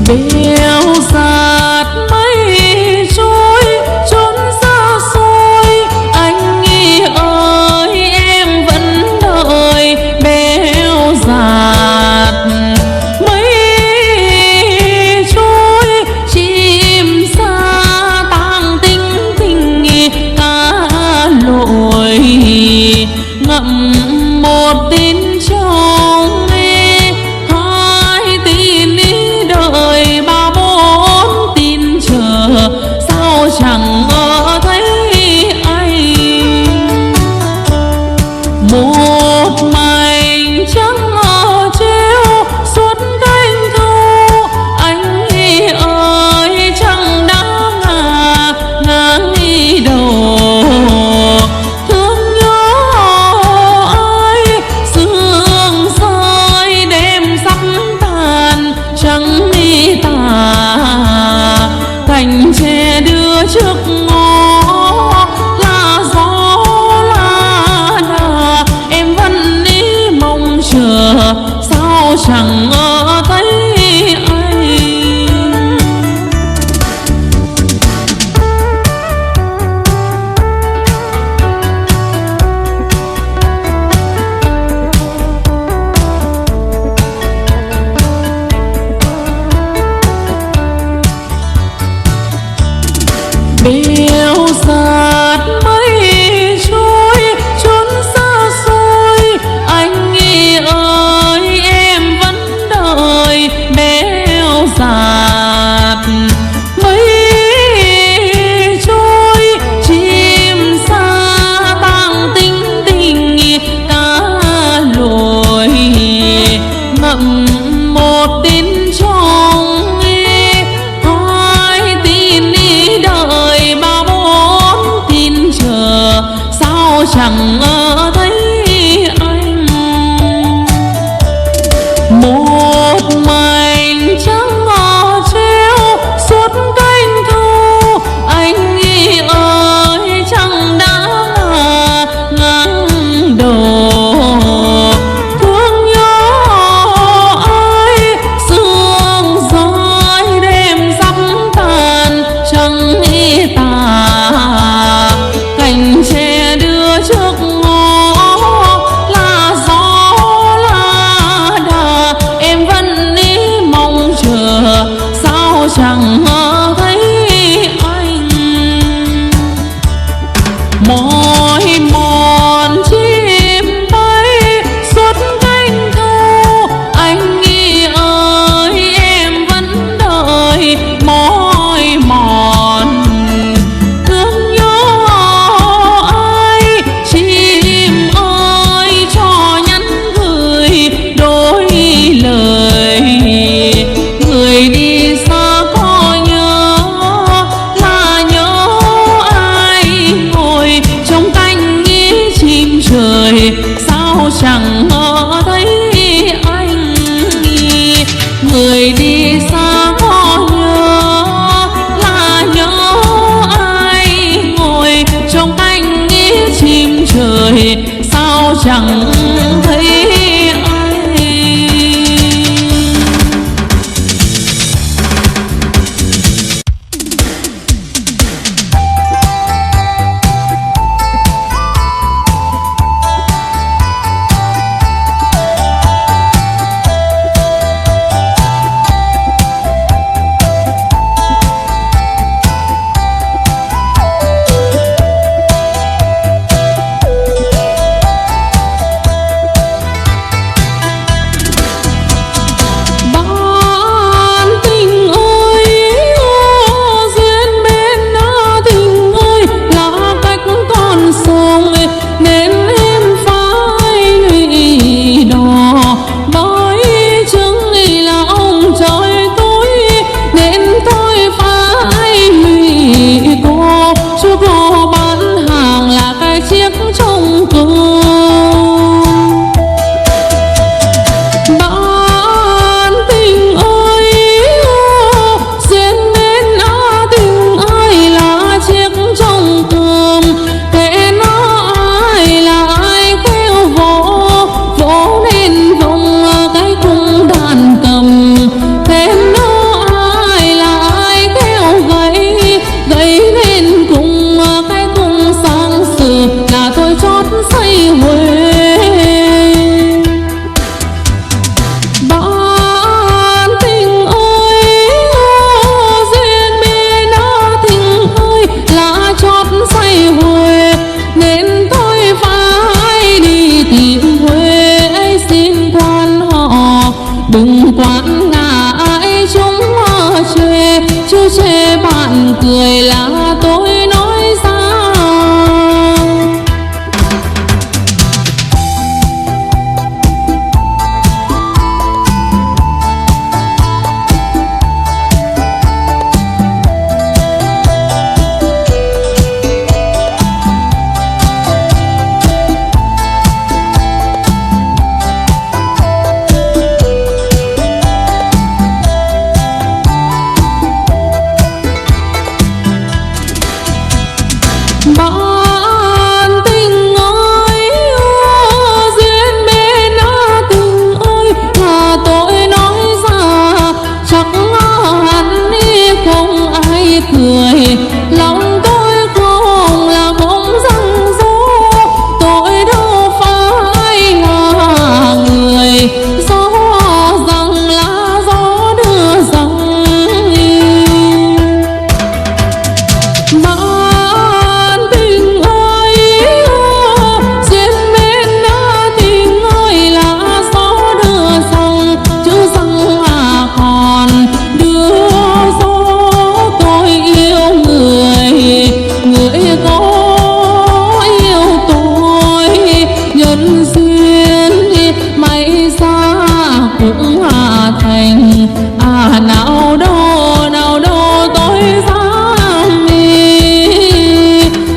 bèo dạt mây trôi trốn xa xôi, anh ơi em vẫn đợi. Bèo dạt mây trôi chim sa tang tinh tình cá lội, ngậm một tin trong hai tin đợi ba bốn tin chờ, sao chẳng thấy anh. Một mảnh trắng treo suốt cánh thâu, anh ơi chẳng đã ngang đầu. Thương nhớ ai sương rơi đêm sắp tàn, trắng đi tà cành tre đưa trước ngõ. Là gió là đà em vẫn đi mong chờ, sao chẳng thấy anh. Bèo dạt mây trôi trốn xa xôi, anh ơi em vẫn đợi. Bèo dạt mây trôi chim sa tang tinh tình cá lội, ngậm một tin trong hai tin đợi ba bốn tin chờ, sao chẳng thấy anh. Một mảnh trắng treo suốt cánh thâu, anh ơi chẳng đã ngang đầu. Thương nhớ ai sương rơi đêm sắp tàn, trăng tà cành tre đưa trước ngõ. Là gió là đà em vẫn đi đừng quản ngại chúng chê, chứ chê bạn cười là tôi nói sao. Bạn tình ơi, duyên bên tình ơi, là tôi nói ra chắc hẳn không ai cười. Lòng tôi không là không răng rô, tôi đâu phải là người gió rằng là gió đưa rằng. Bạn tình ơi, duyên bên tình ơi là gió đưa rằng, chứ rằng còn đưa gió. Tôi yêu người, người có yêu tôi, nhân duyên may ra cũng thành. Nào đâu tôi dám đi,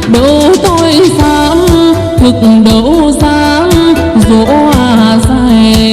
đâu tôi dám thực, đâu dám dỗ dành.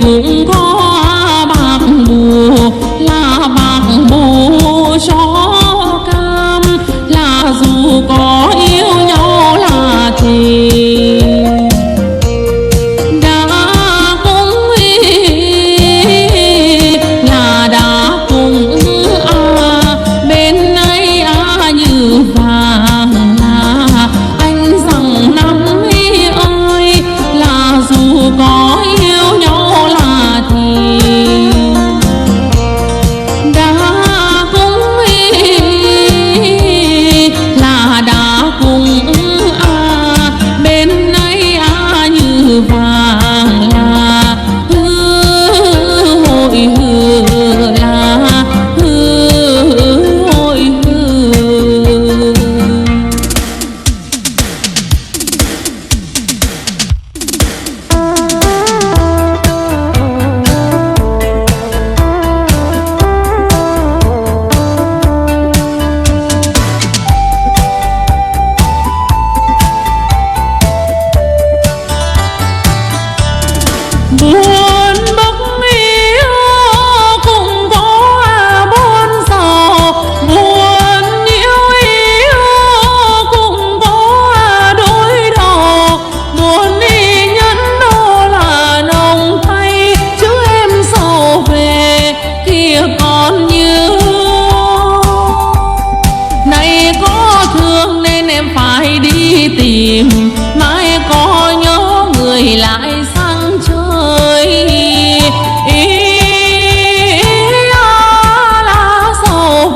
cũng có bạc bù, là bạc bù cho cam, là dù có yêu nhau là tình. Đã cũng là đã cũng bên ấy như vàng, là anh rằng năm ơi, là dù có yêu nhau là tình. Đã cũng là đã cũng bên ấy như vàng, là hội là hội buồn bốc yêu cũng có buồn sầu, buồn yêu cũng có đôi đầu, buồn đi nhẫn đô là nồng thay, chứ em sầu về kia còn nhớ. Này có thương nên em phải đi tìm, mai có nhớ người lại sang chơi. Là sầu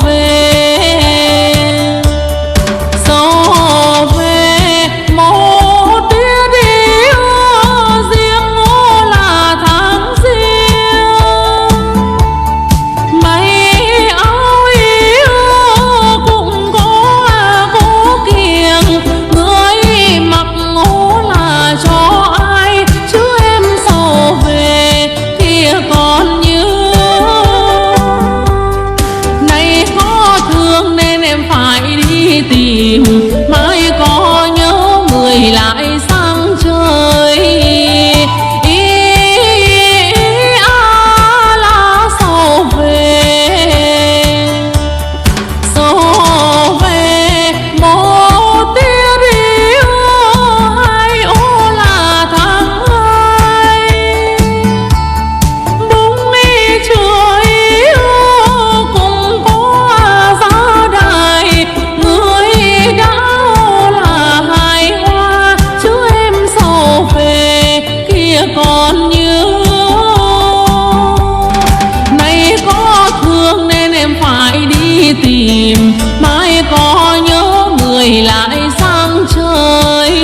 về một tia điêu riêng ngô là tháng riêng. Mây áo yêu cũng có cố kiềng, người mặc ngô là cho ai, chứ em sầu về kia còn nhớ. Này có thương nên em phải đi tìm, mai có nhớ người lại sang chơi. Là sầu về một tia điêu hai ô là tháng hai. Búng đi chưa yêu cũng có giá đài, người đã là hài hoa, chứ em sầu về kia còn nhớ. Này có thương nên em phải đi tìm, mai có nhớ người lại sang chơi.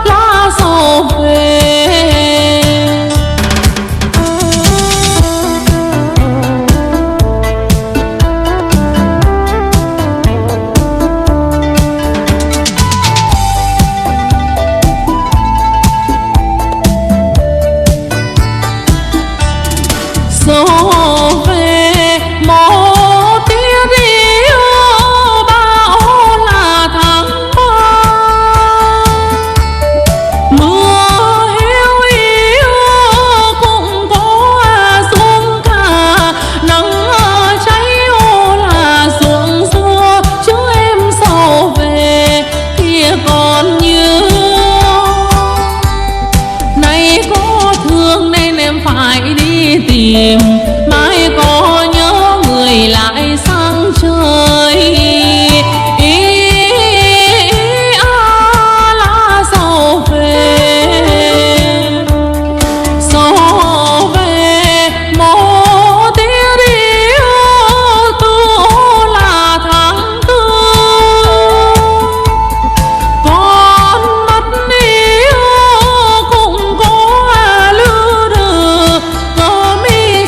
Là sầu về. Sầu về một tia điêu bão là tháng ba. Mưa hiu hiu cũng có xuống cả, nắng cháy ô là xuống xưa, chứ em sầu về kia còn nhớ. Này có thương nên em phải đi tìm, mai có nhớ người lại sang chơi. Là sầu về một tia điêu tu là tháng tư. Con mắt yêu cũng có lư đừ, có mi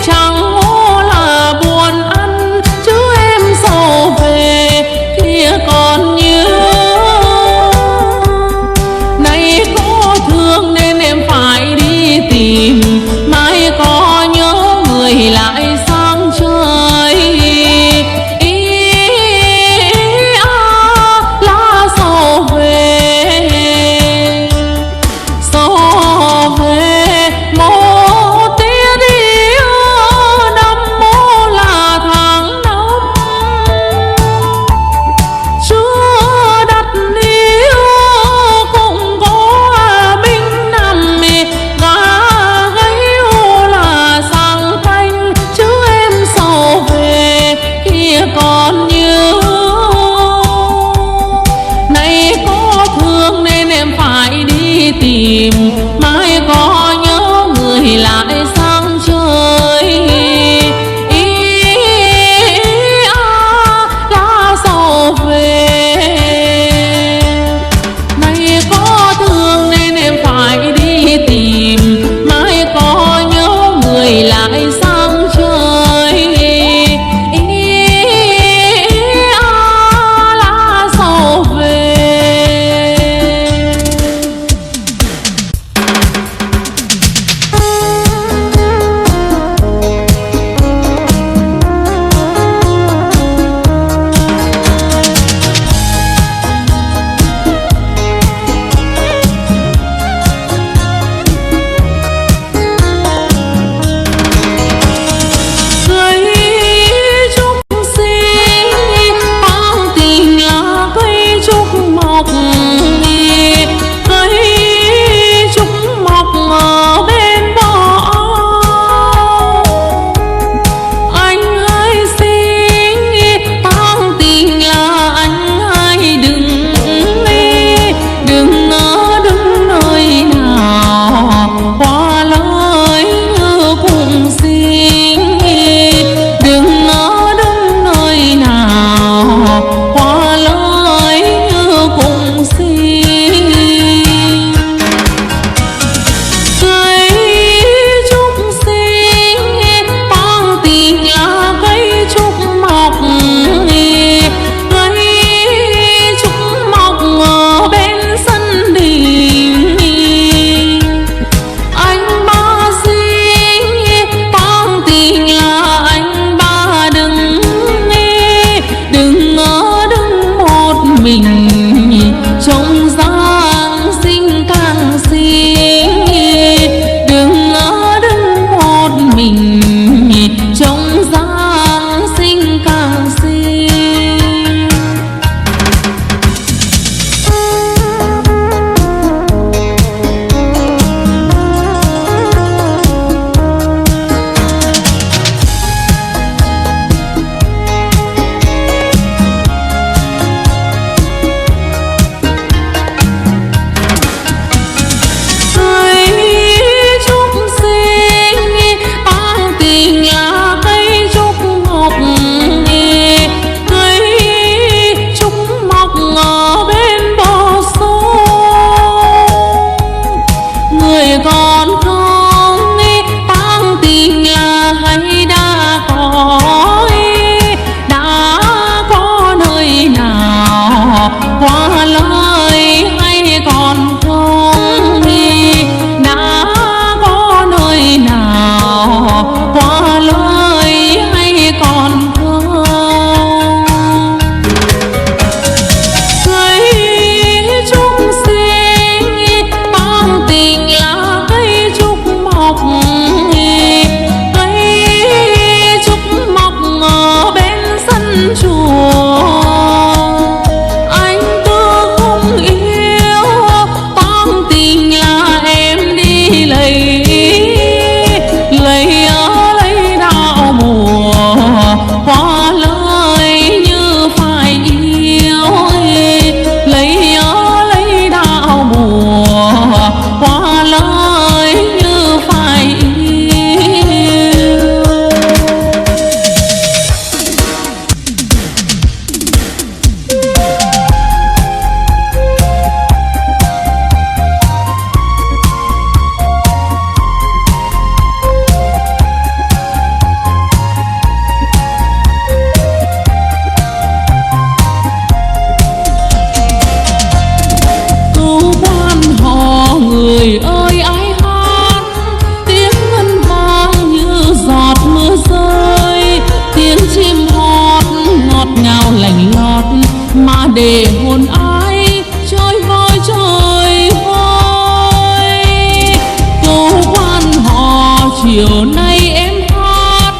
chiều nay em hát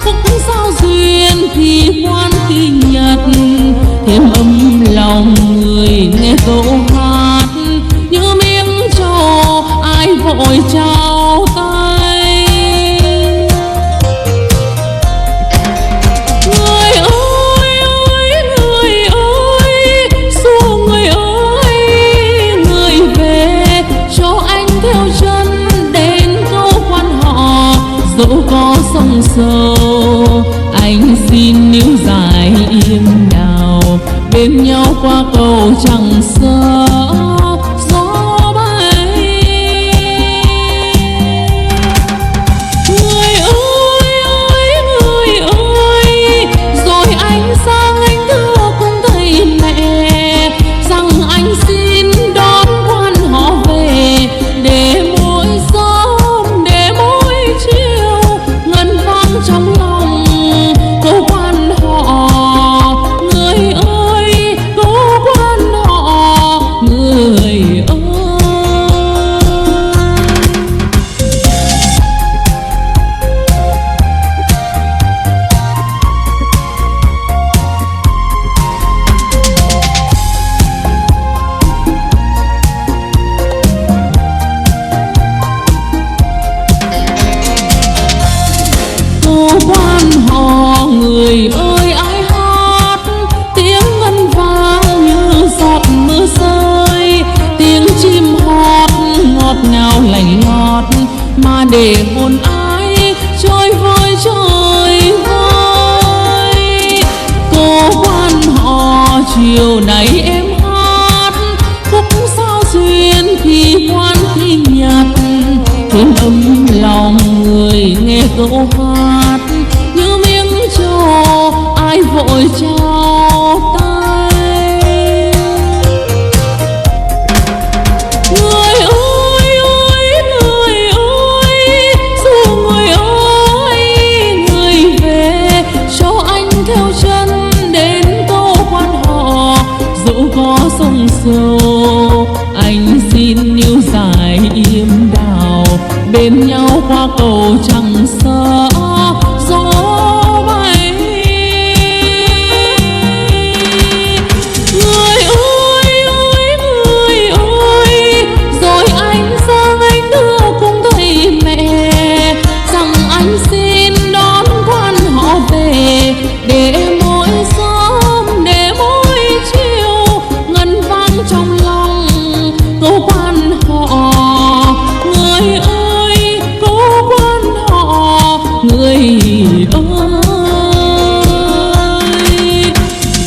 khúc sao duyên thì quan kỳ nhật, thêm ấm lòng người nghe câu hát như miếng trầu ai vội trao tay. Người ơi ơi người ơi, xua người ơi người về, cho anh theo chân đến câu quan họ. Dẫu có sông sâu anh xin níu dài im đào, bên nhau qua cầu chẳng sợ gió bay. Người ơi ơi người ơi, rồi anh sang anh thưa cùng thầy mẹ rằng anh xin đón quan họ về, để mỗi sớm để mỗi chiều ngân vang trong lòng câu quan họ. Người ơi câu quan họ, người ơi. Câu quan họ người ơi ai hát, tiếng ngân vang như giọt mưa rơi, tiếng chim hót ngọt ngào lành ngọt, mà để hồn ai trôi vơi trôi vơi. Câu quan họ chiều nay em hát khúc sao duyên thì quan khi nhật, thêm ấm lòng người nghe câu hát như miếng trầu ai vội trao tay. Người ơi ơi người ơi, dù người ơi người về, cho anh theo chân đến câu quan họ. Dẫu có sông sâu anh xin níu dài im đào, bên nhau qua cầu chẳng sợ gió bay. Người ơi ơi người ơi, rồi anh sang anh đưa cùng thầy mẹ rằng anh xin đón quan họ về, để mỗi sớm để mỗi chiều ngân vang trong lòng câu quan họ. Người ơi câu quan họ, người ơi.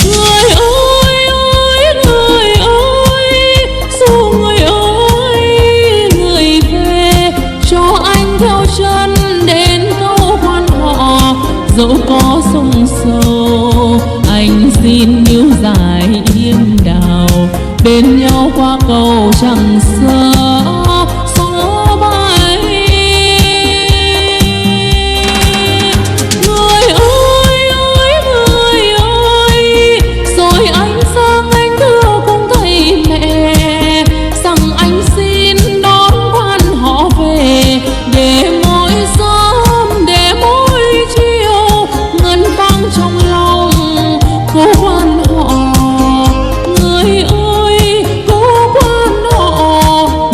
Người ơi ơi người ơi, dù người ơi người về, cho anh theo chân đến câu quan họ. Dẫu có sông sâu anh xin níu dài im đào, bên nhau qua cầu chẳng sợ gió bay. Người ơi ơi người ơi, rồi anh sang anh thưa cùng thầy mẹ rằng anh xin đón quan họ về, để mỗi sớm để mỗi chiều ngân vang trong lòng câu quan họ. Người ơi câu quan họ,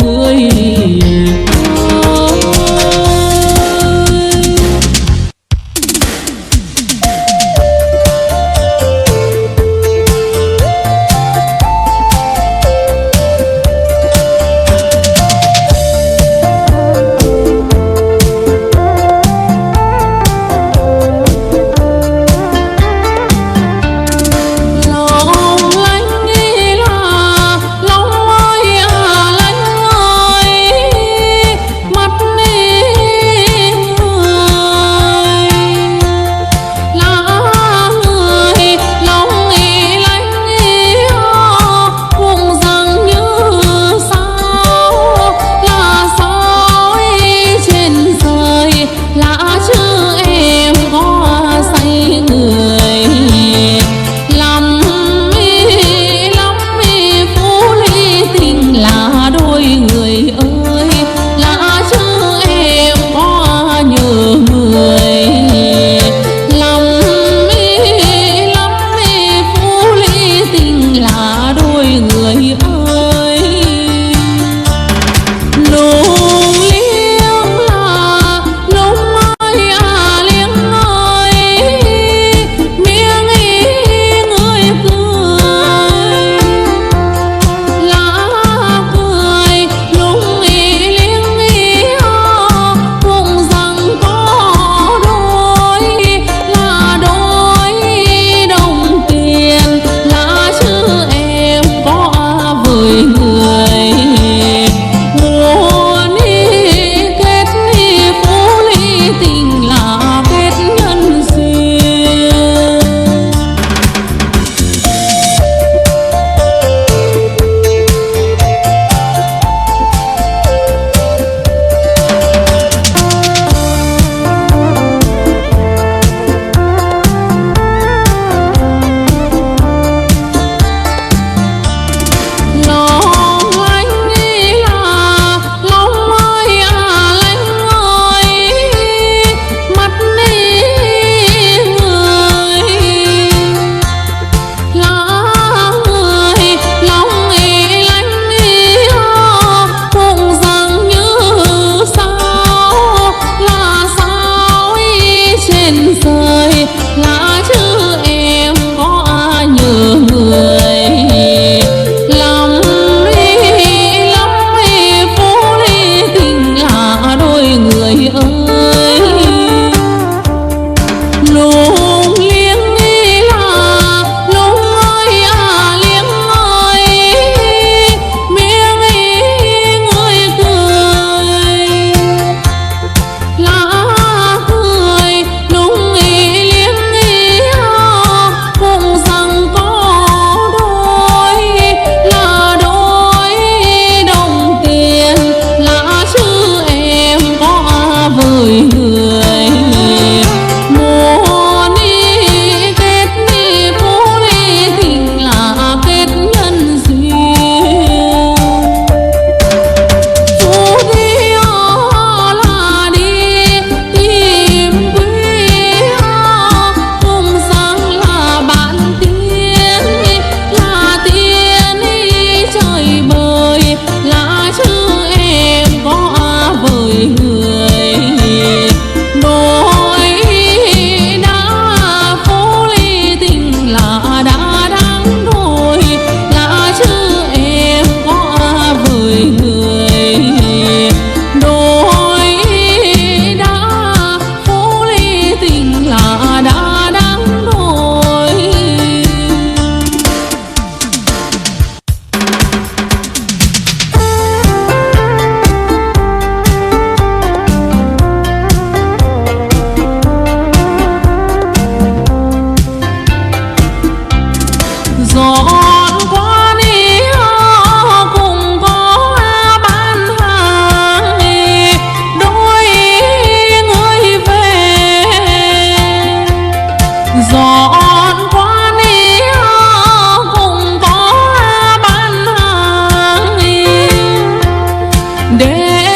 để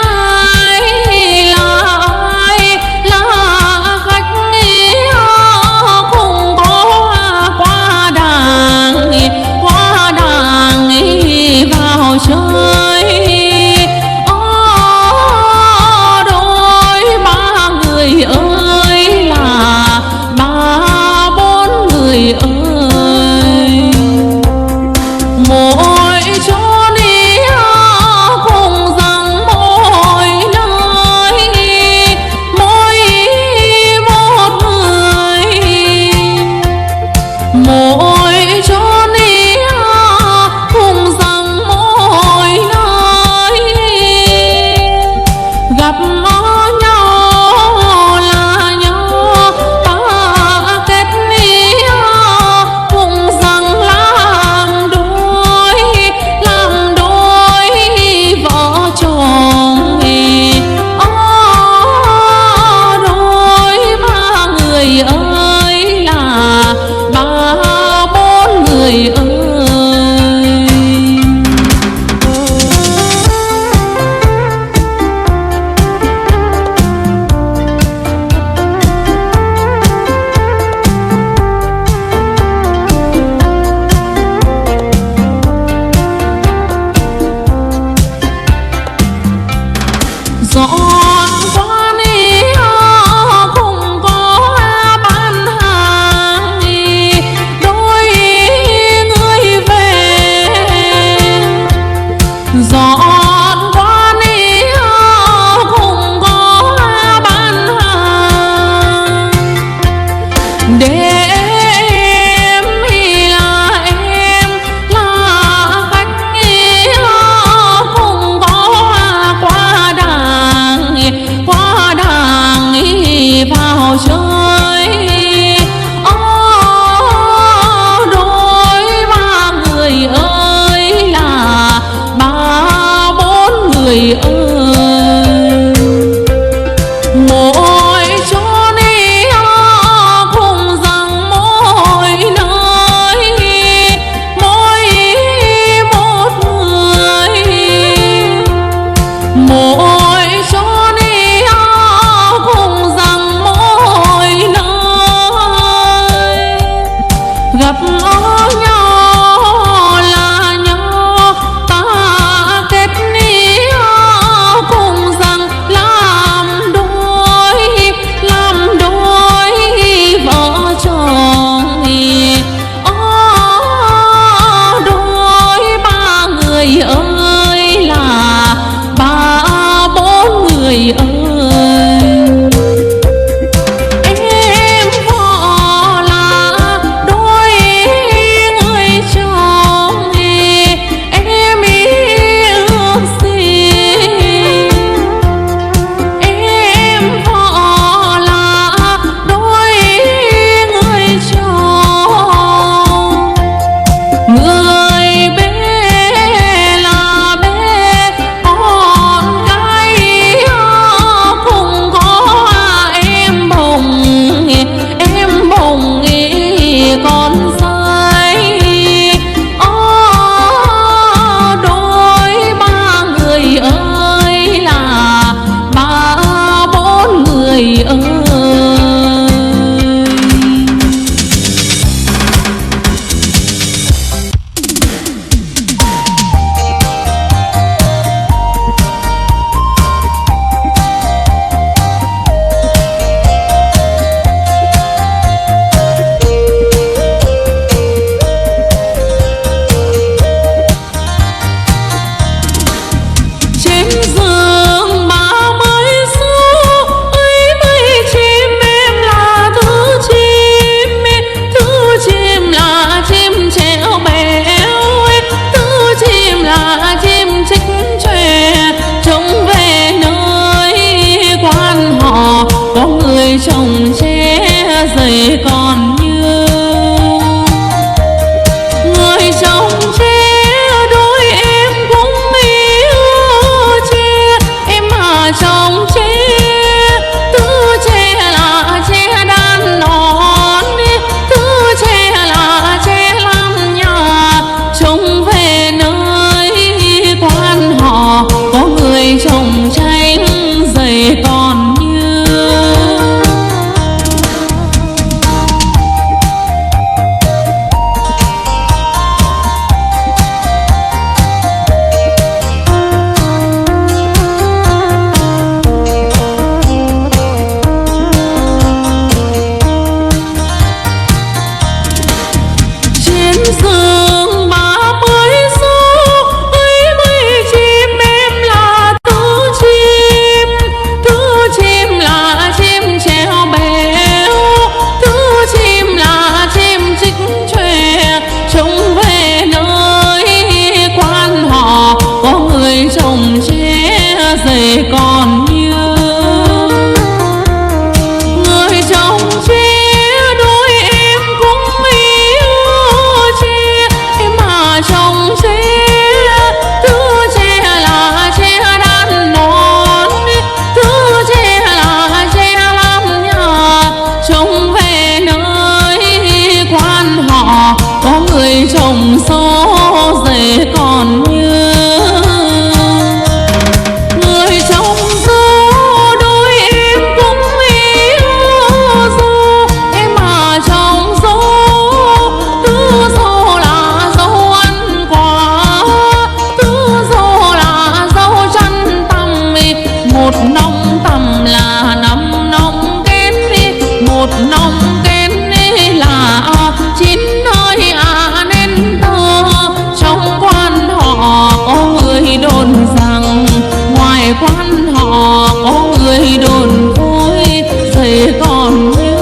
ai là khách không có qua đàng vào chơi. Đôi ba người ơi là ba bốn người ơi, mỗi chỗ đi cùng rằng mỗi nơi mỗi một người, mỗi chỗ đi cùng rằng mỗi nơi gặp nhau là nhau ta kết nghĩa cùng rằng làm đôi vợ chồng. Đôi ba người ơi là ba bốn người ơi. Dọn qua đi không có bán hàng, đôi người về. Dọn qua đi không có bán hàng, để em là khách không có qua đàng vào chơi. Đôi ba người ơi là ba bốn người ơi, mỗi chỗ đi cùng rằng mỗi nơi mỗi một người, mỗi chỗ đi cùng rằng mỗi nơi gặp nhau là nhau ta kết nghĩa cùng rằng làm đôi vợ chồng. Đôi ba người ơi là ba người trồng tranh dày còn như trên giường ba mươi số ấy mấy chim em là thứ chim là chim treo béo, thứ chim là chim chích chòe trông về nơi quan họ có người trồng tre dày còn như người trồng tre đôi em cũng yêu tre mà trồng tre thứ tre là tre đan non, thứ tre là tre làm nhà trông về nơi quan họ có người trồng số dày còn như người trồng dâu đôi em cũng yêu dâu mà trồng dâu thứ dâu là dâu ăn quả, thứ dâu là dâu chăn tằm, một nòng tằm là 5 nòng kén, một nòng kén là 9 nơi nên tơ trong quan họ có người đồn rằng ngoài quan họ có người đồn vui dày còn như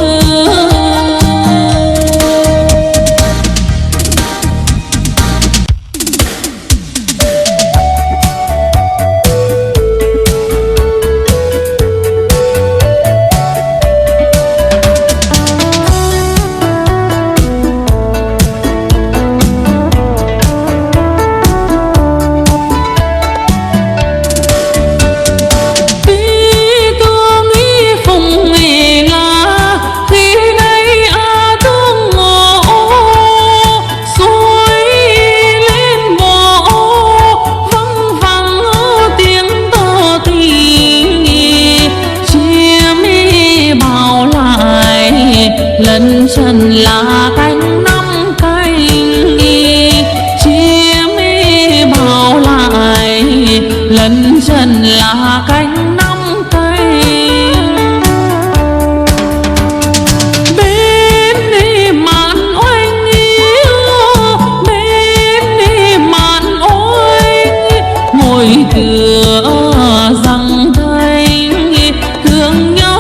lân trần là cánh năm cánh, chim bảo lại lân trần là cánh năm cánh. Bên đi màn oanh yêu, bên đi màn oanh ngồi cửa răng thanh thương nhớ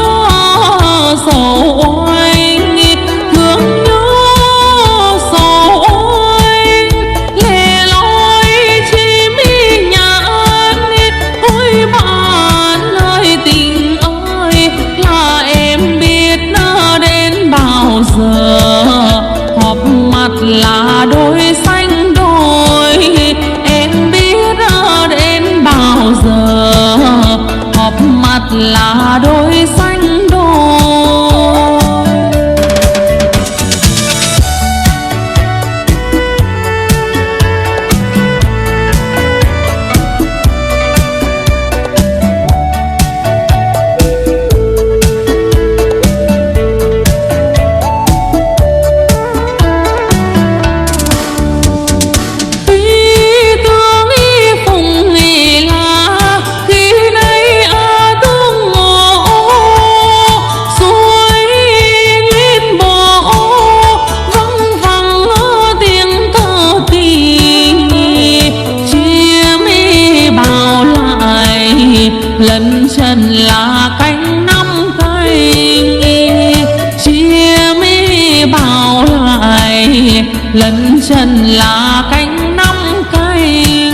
sầu oanh thương nhớ sầu oanh lẻ loi chim nhạn ôi bạn ơi tình ơi là em biết đến bao giờ họp mặt là đôi xanh đôi em biết đến bao giờ họp mặt là đôi xanh đôi. Lân trần là cánh năm cánh, chim bảo lại lân trần là cánh năm cánh.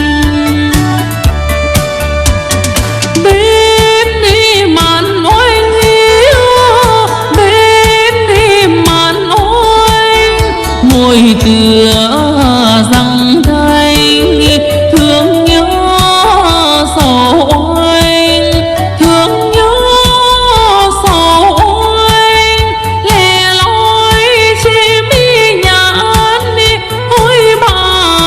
Bên đi màn oanh yêu, bên đi màn oanh ngồi cửa răng thanh thương nhớ sầu oanh thương nhớ sầu oanh lẻ loi chim nhạn ôi bạn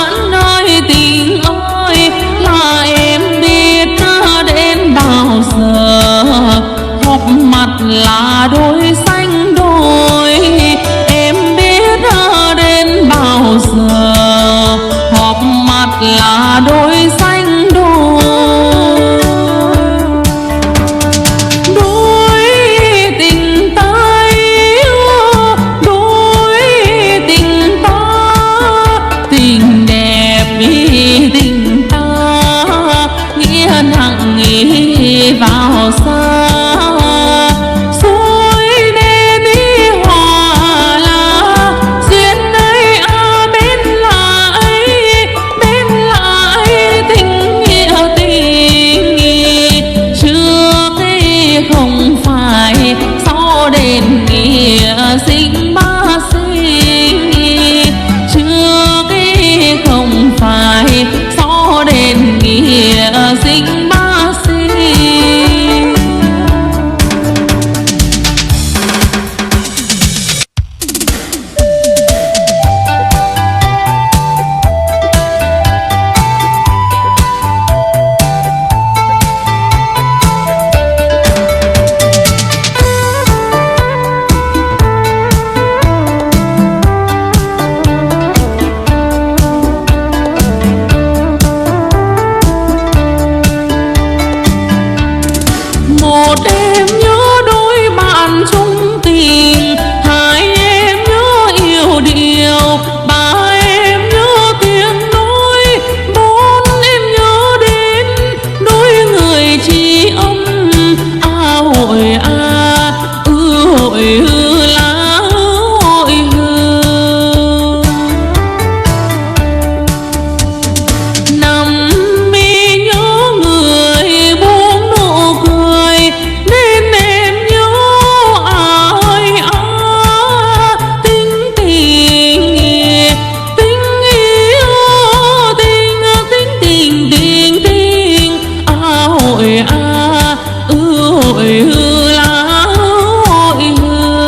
Một em nhớ đôi bạn chung tình, hai em nhớ yêu điệu, ba em nhớ tiếng nói, bốn em nhớ đến đôi người tri âm. A hội a, hội lá hội hư. Năm mi nhớ người buông nụ cười, nên em nhớ ai tình tình tình yêu tình tình tình tình tình. Hội hội hư lá hội hư.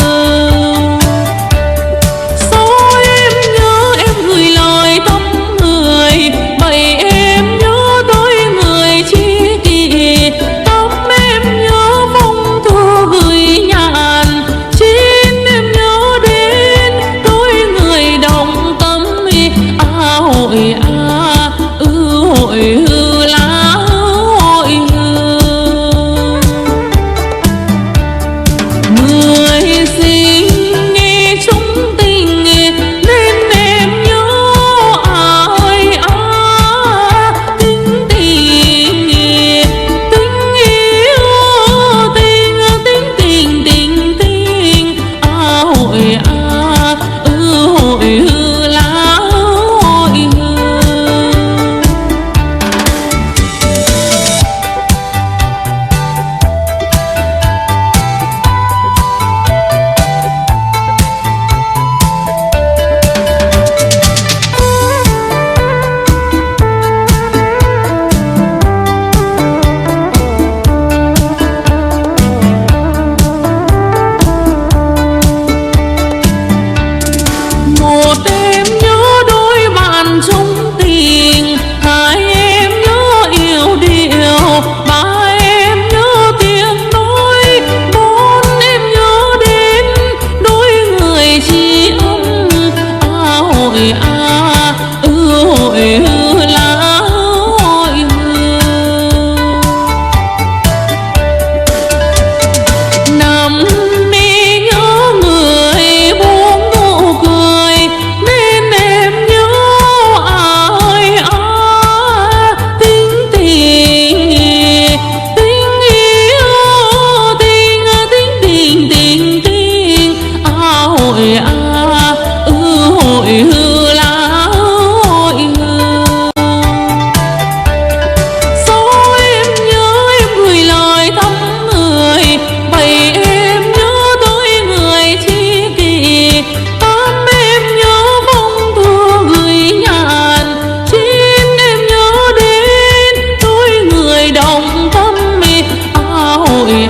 Số em nhớ em gửi lời tâm người, bảy em nhớ đôi người tri kỷ, tám em nhớ phong thư gửi nhàn, chín em nhớ đến đôi người đồng tâm. Hội hội hư lá hội hư. Người sinh nghe chung tình, nên em nhớ ai tình tình tình yêu tình tình tình tình tình. Hội hội hư lá hội hư. Một em nhớ đôi bạn chung tình, hai em nhớ yêu điệu, ba em nhớ tiếng nói, bốn em nhớ đến đôi người tri âm. Hội hội hư lá hội hư. Năm mi nhớ người buông nụ cười, nên em nhớ ai tình tình tình yêu tình tình tình tình tình. Hội hội hư lá hội hư. Số em nhớ em gửi lời thăm người, bảy em nhớ đôi người tri kỷ, tám em nhớ phong thư gửi nhàn, chín em nhớ đến đôi người đồng tâm. Hội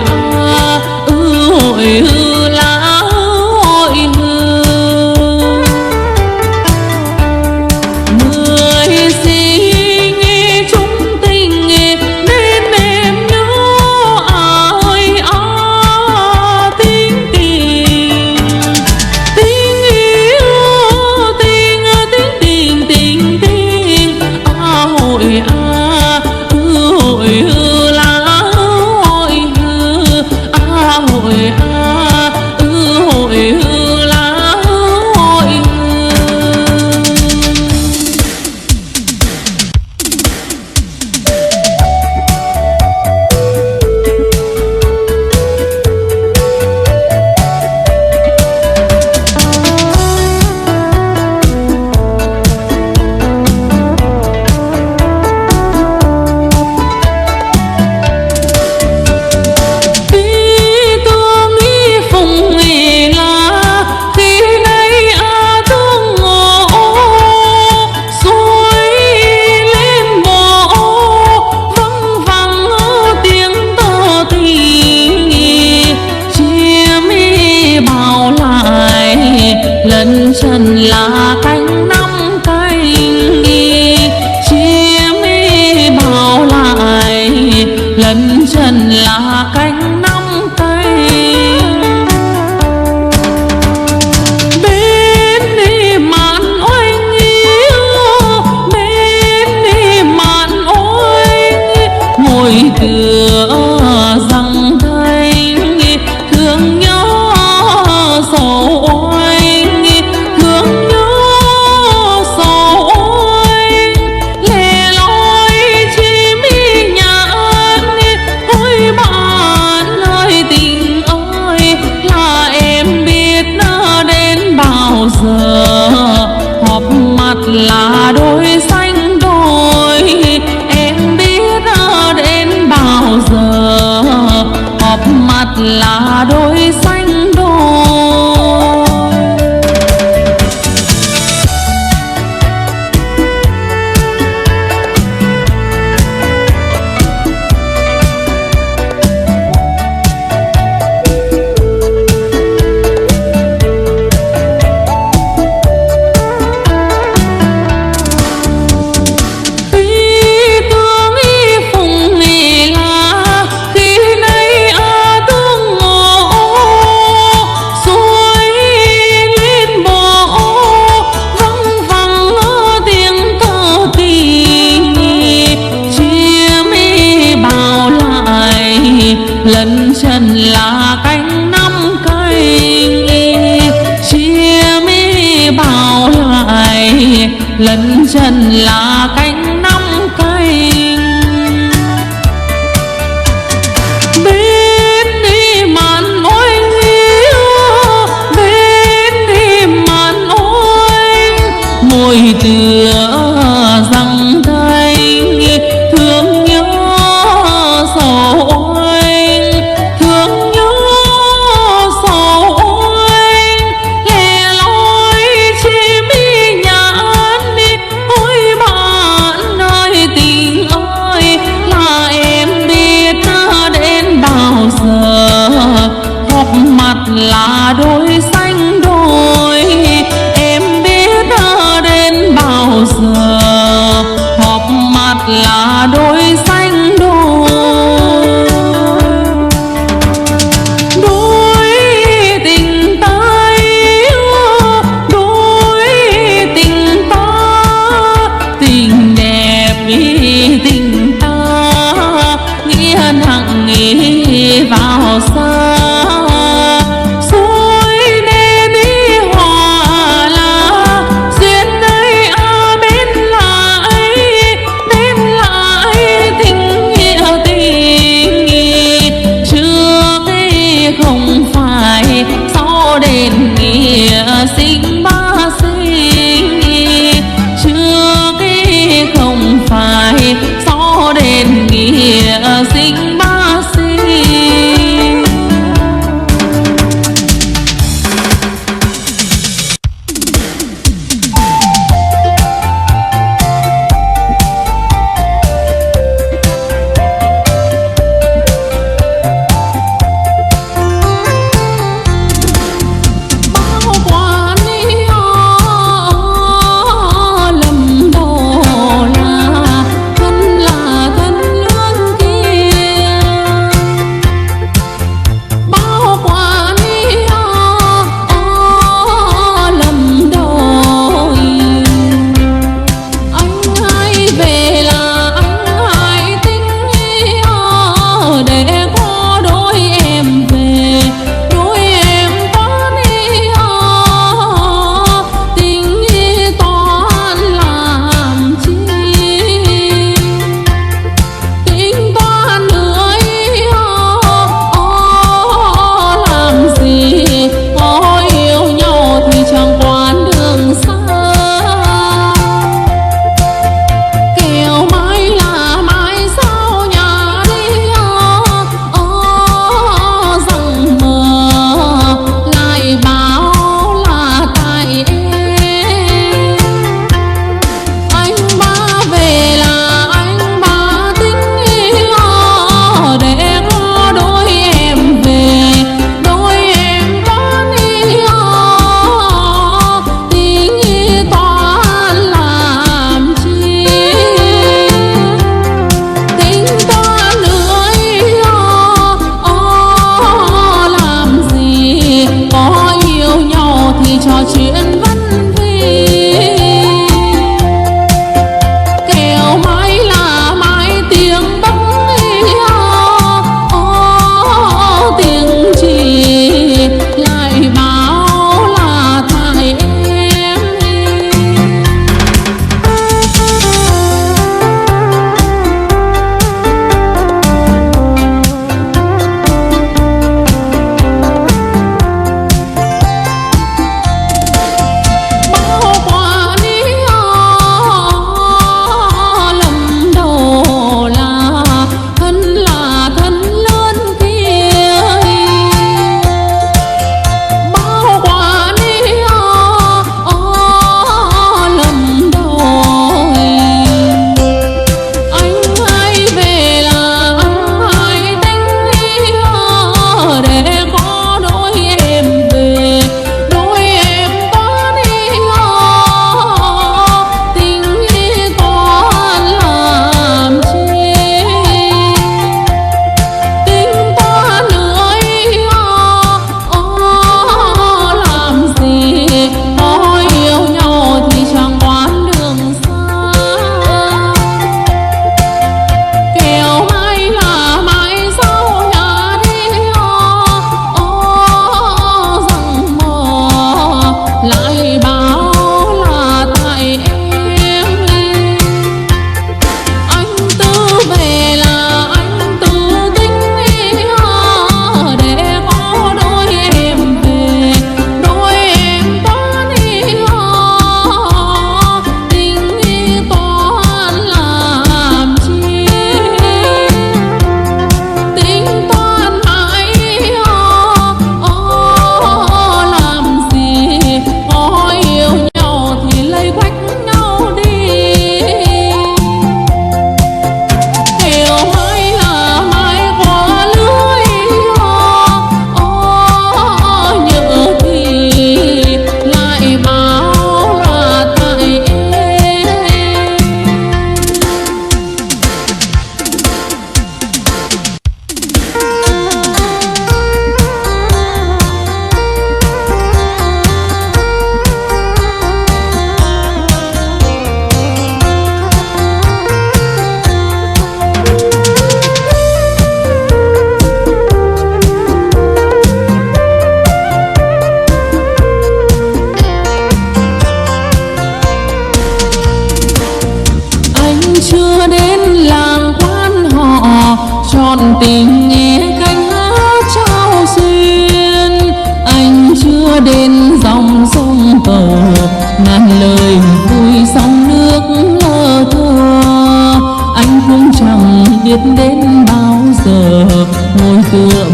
hội hư lá hội hư. Người sinh nghe chung tình, nên em nhớ ai tình tình tình yêu tình tình tình tình tình. Hội hội hư lá hội hư. Hội hội hư lá hội hư. Tí tương ý phùng ý là khi đây thương ngộ, xuôi lên bộ văng vẳng tiếng tơ tình. Chia mi bảo lại lần trần là cánh năm cánh. Chia mi bảo lại lần trần là cánh năm cánh. Bên đi mạn oanh yêu, bên đi mạn oanh ngồi cửa rằng thơ. là đôi xanh đôi. Lấn chân là cánh năm canh, chia mi bao lại. Lấn chân là cánh năm canh, bên đi màn ôi yêu, bên đi màn ôi. Môi tựa răng thanh thương nhớ sầu là đôi xanh đôi. Em biết đến bao giờ họp mặt là đôi xanh đôi. Đôi tình ta yêu, đôi tình ta, tình đẹp ý tình ta, nghĩa nặng ý vào xa. Đến nghĩa sinh ba sinh, chưa cái không phải so đến nghĩa sinh ba sinh.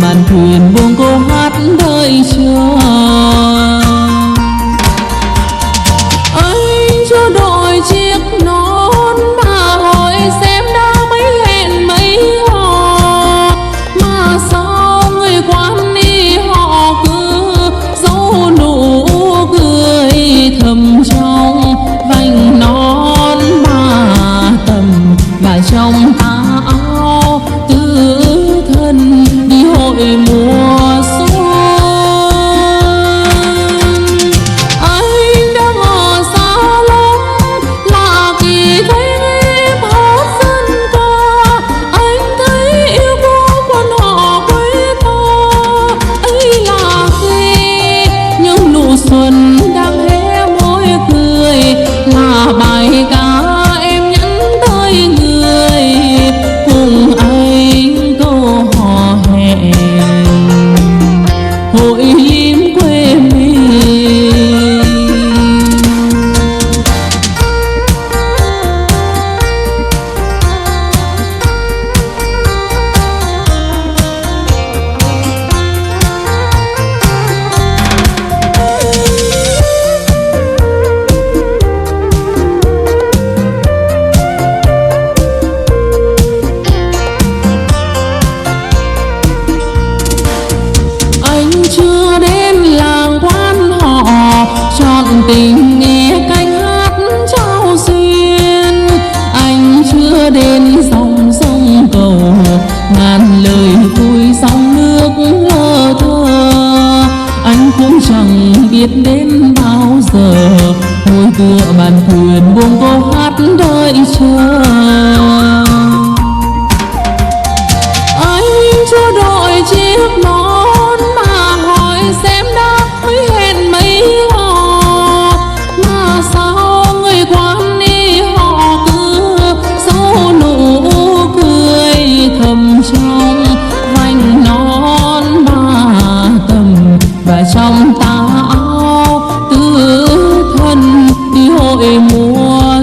màn thuyền buông cô hát đợi chờ. Anh chưa đội chiếc nón mà hỏi xem đã mấy hẹn mấy hò, mà sao người quan đi họ cứ giấu nụ cười thầm trong vành nón mà tầm và trong tà áo tứ thân đi hội mùa xuân. Anh đã ngờ xa lắm là kỳ thấy em hát dân ca, anh thấy yêu cô quan họ quê ta. Ấy là khi những nụ xuân đang hé môi cười, là bài ca em nhắn tới người cùng anh câu hò hẹn hội lim quê mình. Chưa đến làng quan họ chọn tình nghe cánh hát trao duyên, anh chưa đến dòng sông cầu ngàn lời vui sóng nước lơ thơ. Anh cũng chẳng biết đến bao giờ ngồi tựa bàn thuyền buông câu hát đợi chờ. Anh chưa đội chiếc nón mà hỏi xem đã mấy hẹn mấy hò, mà sao người quan đi họ cứ giấu nụ cười thầm trong vành nón mà tầm và trong tà áo tứ thân đi hội mùa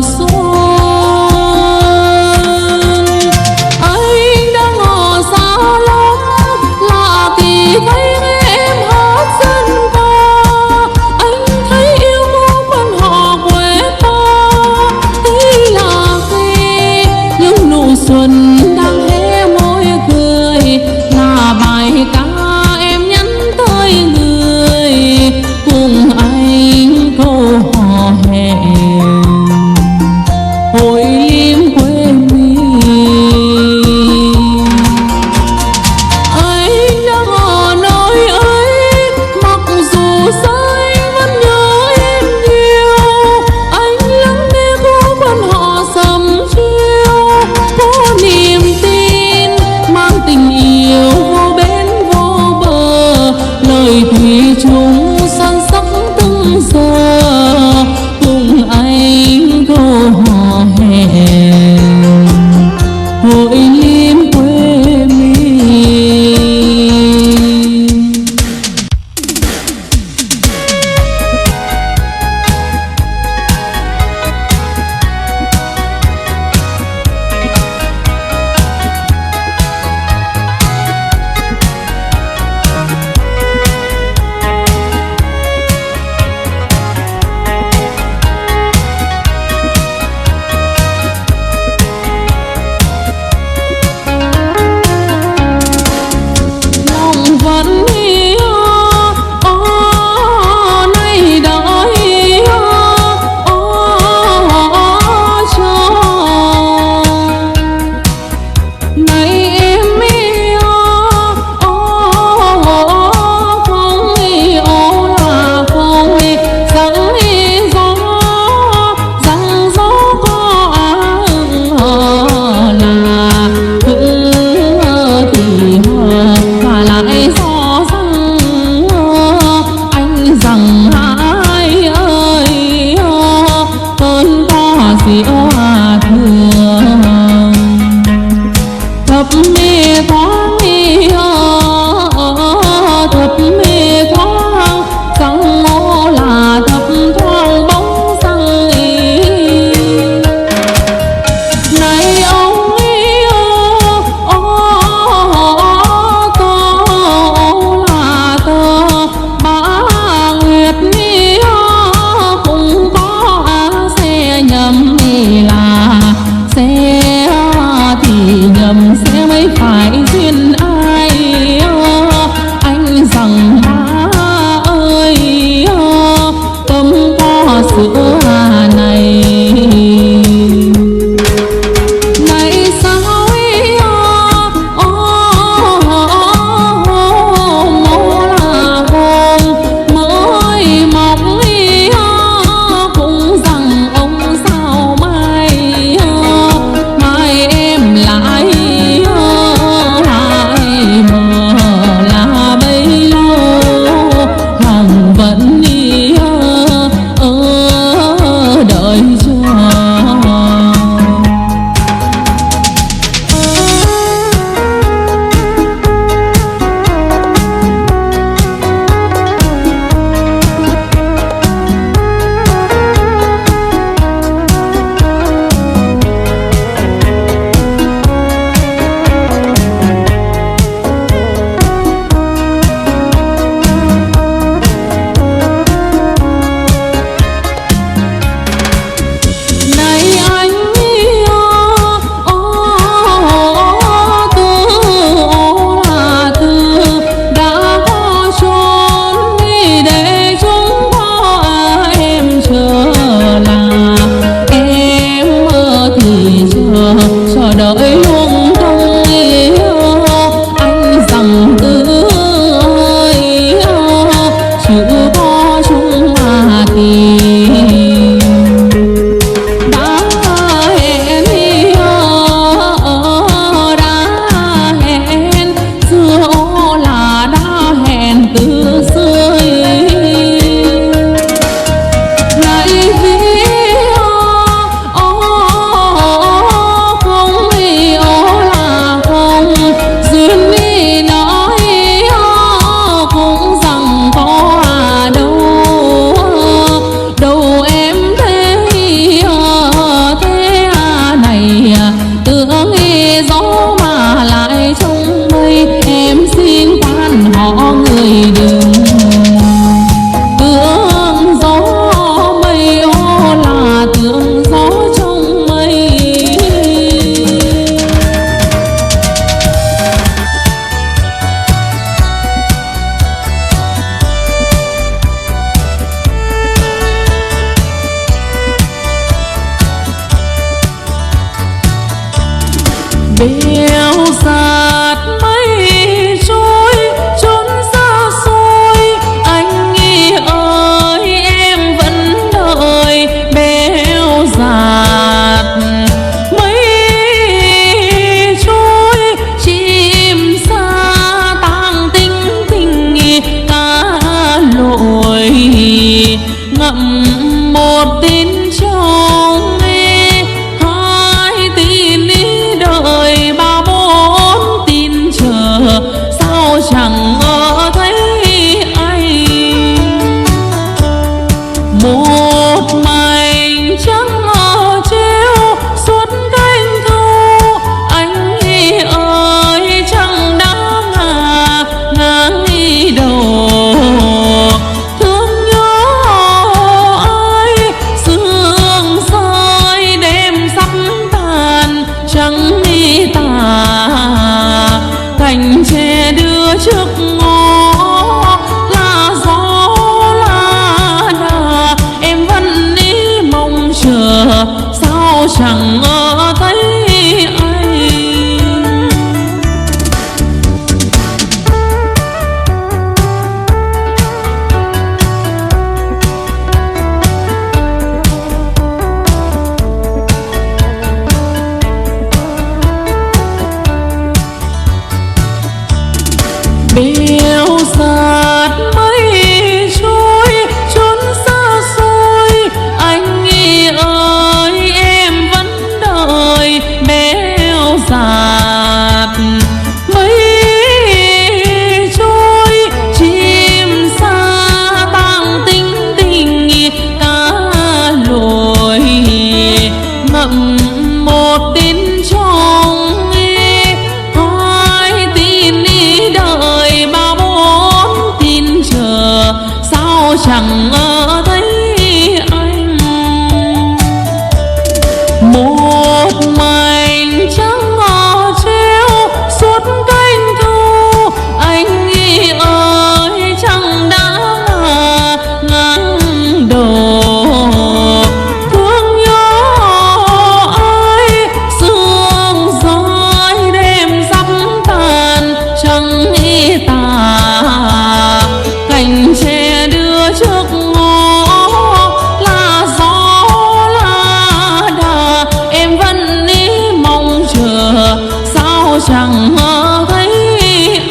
bèo dạt mây trôi trốn xa xôi, anh ơi em vẫn đợi. Bèo dạt mây trôi chim sa tang tinh tinh cá lội, ngậm một tin trong hai tin đợi ba bốn tin chờ, sao chẳng ngờ thấy anh. Một mảnh trắng treo suốt cánh thu, anh ơi chẳng đã ngang đầu. Thương nhớ ai sương rơi đêm sắp tàn, trắng tà cành tre đưa trước ngõ, là gió là đà em vẫn đi mong chờ, sao chẳng ngờ thấy anh. Bèo dạt mây trôi trốn xa xôi, anh ơi em vẫn đợi. Bèo dạt mây trôi chim sa tang tinh tinh cá lội, ngậm một tin trong hai tin đợi ba bốn tin chờ, sao chẳng ngờ thấy anh. Một mảnh trắng treo suốt cánh thu, anh ơi chẳng đã ngang đầu. Thương nhớ ai sương rơi đêm sắp tàn, trắng tà cành tre đưa trước ngõ, là gió là đà em vẫn đi mong chờ, sao chẳng ngờ thấy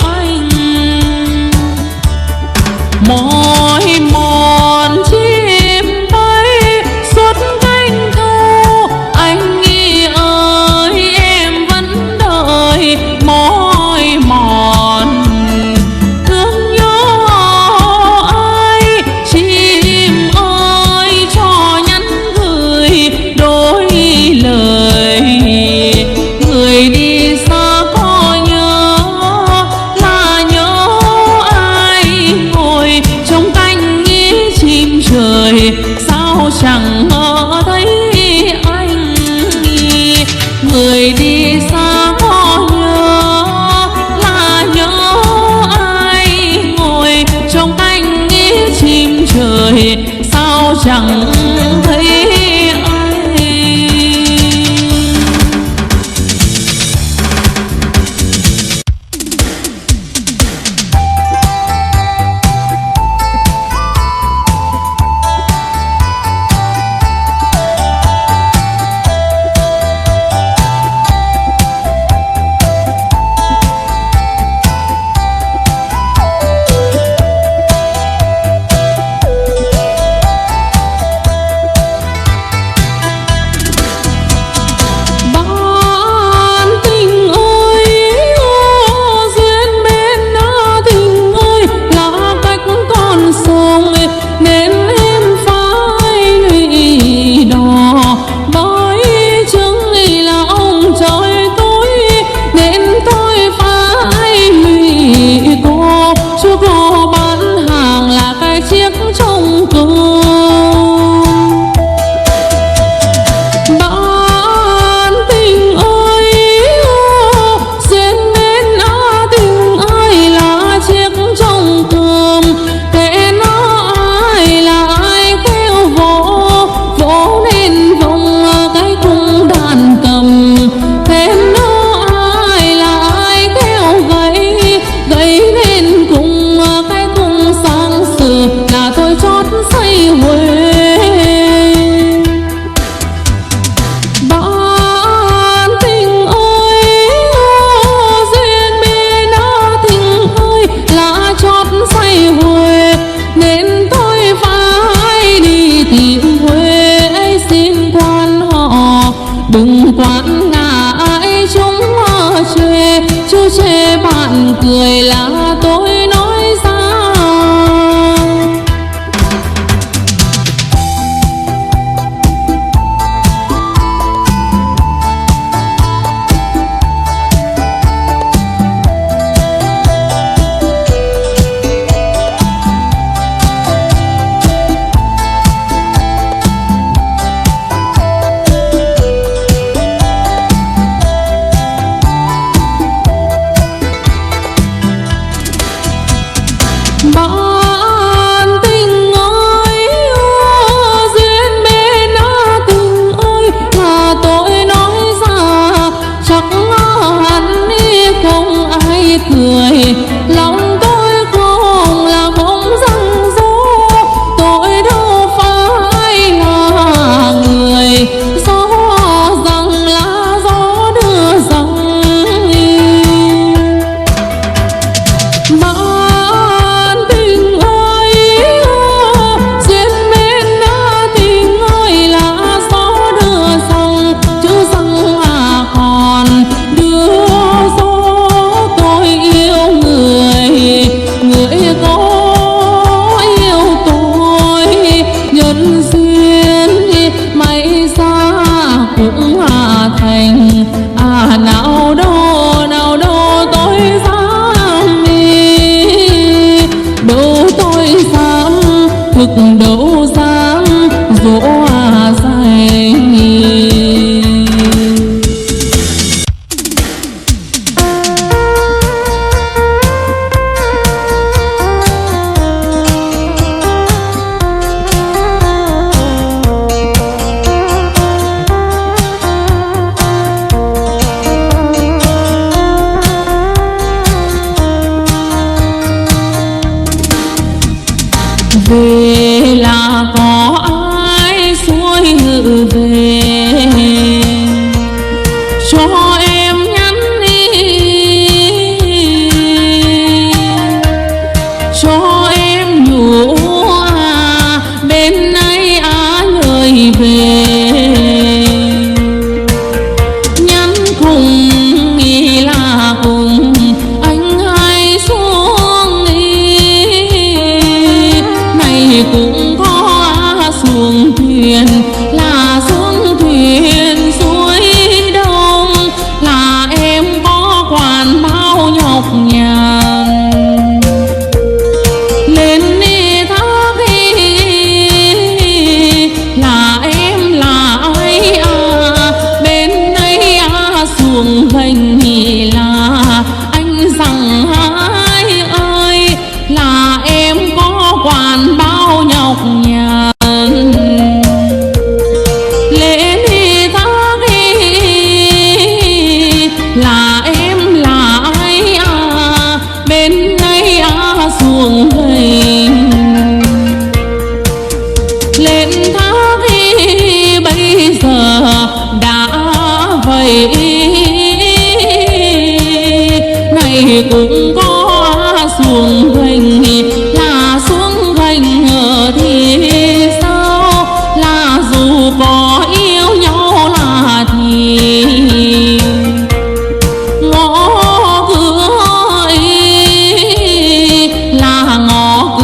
anh. Mỏi mòn chim bay suốt cánh thu, anh ơi em vẫn đợi. Mỏi mòn thương nhớ ai chim ơi cho nhắn gửi đôi lời. Người đi xa có nhớ là nhớ ai ngồi trong cánh chim trời, sao chẳng ngờ thấy anh. Người đi xa có nhớ là nhớ ai ngồi trong cánh chim trời, sao chẳng thấy anh. người, lòng tôi không là không răng rô, tôi đâu phải là người. Gió rằng là gió đưa rằng bạn tình ơi, duyên bên đã tình ơi là gió đưa rằng, chứ rằng là còn đưa gió. Tôi yêu người, người có yêu tôi, nhân duyên may ra cũng thành. Nào đâu tôi dám đi, đâu tôi dám thực, đâu dám dỗ dành. Về là có ai xuôi ngự về, cho em nhắn đi, cho em nhủ bên nay lời về. Nhắn cùng nghĩ là cùng anh hay xuống đi, này cũng có xuồng thuyền, là xuống thuyền suối đông, là em có quản bao nhọc nhằn. Lên đi thác là em là ai bên đây xuồng gành là anh rằng hai ơi, là em có quản bao nhọc nhằn. Lên đi thác là em là ai bên đây xuồng gành. Lên thác bây giờ đã vậy, này cũng có xuồng gành, là xuống gành thì sao, là dù có yêu nhau là thì ngõ cửa ấy, là ngõ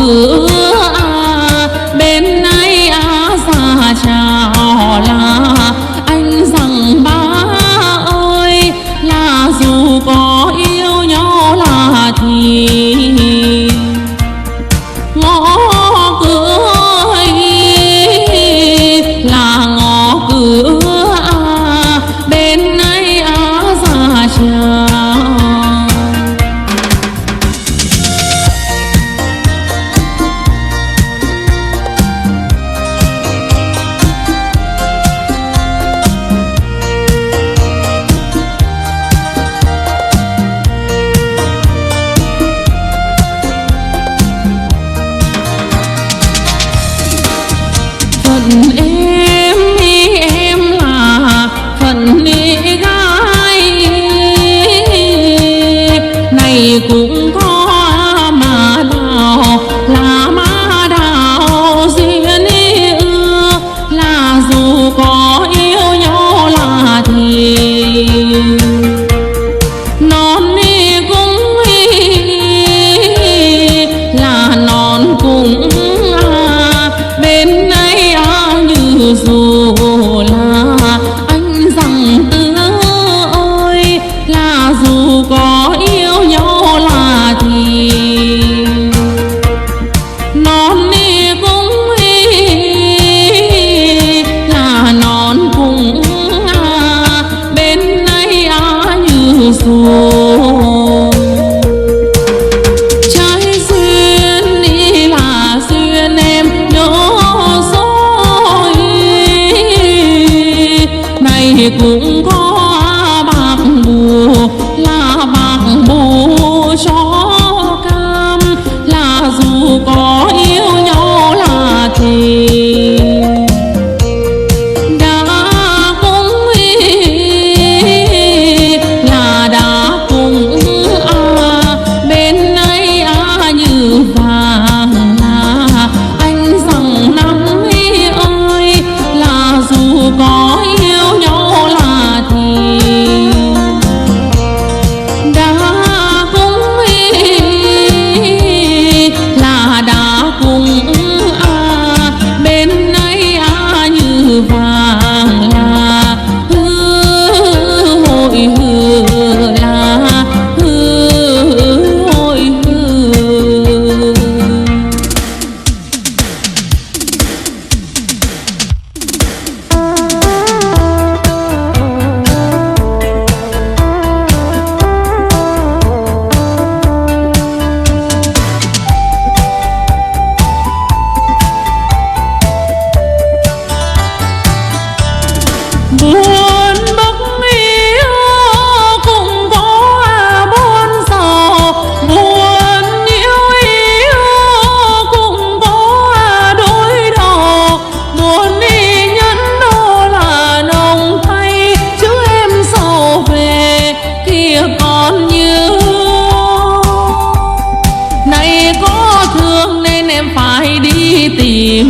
em phải đi tìm,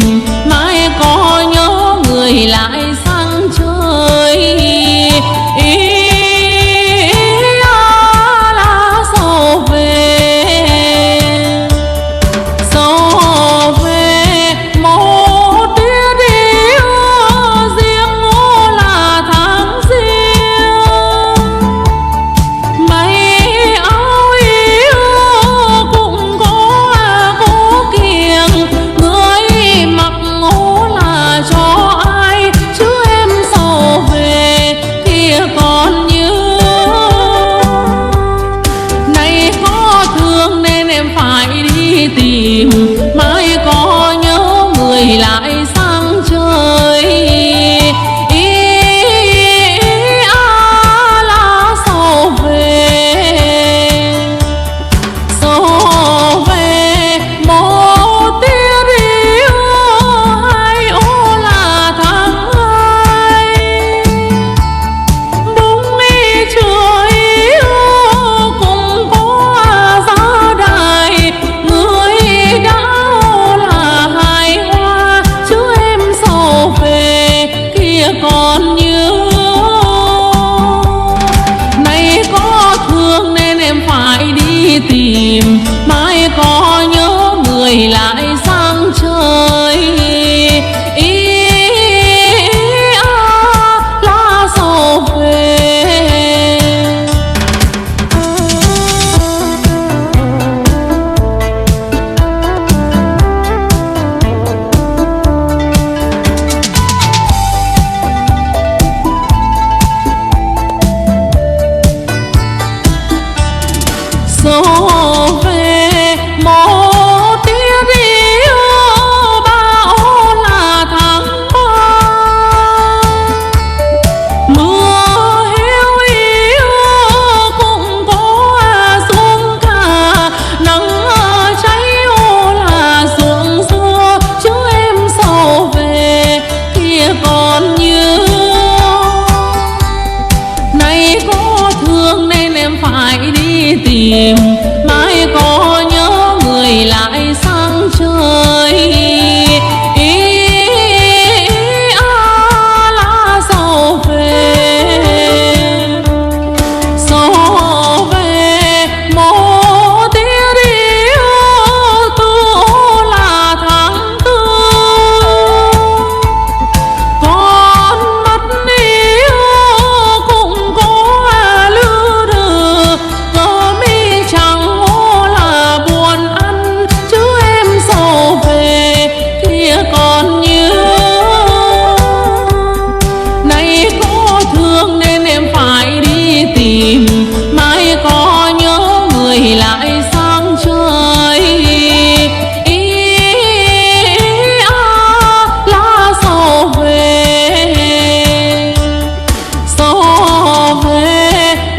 mai có nhớ người lại sang chơi. Lá sầu về một tia đi riêng ngô là tháng riêng. Mây áo yêu cũng có cố kiềng, người mặc ngô là cho ai chứ em sầu về kia còn nhớ. Nay có thương nên em phải đi tìm, mai có nhớ người lại sang chơi. Lá sầu về một tia đi hai ô là tháng hai. Bóng đi trời cũng có giá đài, người đã là hài hoa chứ em sầu về kia còn nhớ. Nay có thương nên em phải đi tìm, mai có nhớ người lại sang chơi. Lá sầu về. Sầu về một tia đi ba ô là tháng ba. Mưa hiu hiu cũng có xuống cả, nắng cháy ô là xuống xưa chứ em sầu về kia còn nhớ. Nay có thương nên em phải đi tìm, mai có nhớ người lại sang chơi. Lá sầu về một tia đi tư là tháng tư. Con mắt yêu cũng có lư đừ, ngờ mi chẳng ô là buồn ăn chứ em sầu về kia còn nhớ. Nay có thương nên em phải đi tìm, mai có nhớ người lại sang chơi. Lá sầu về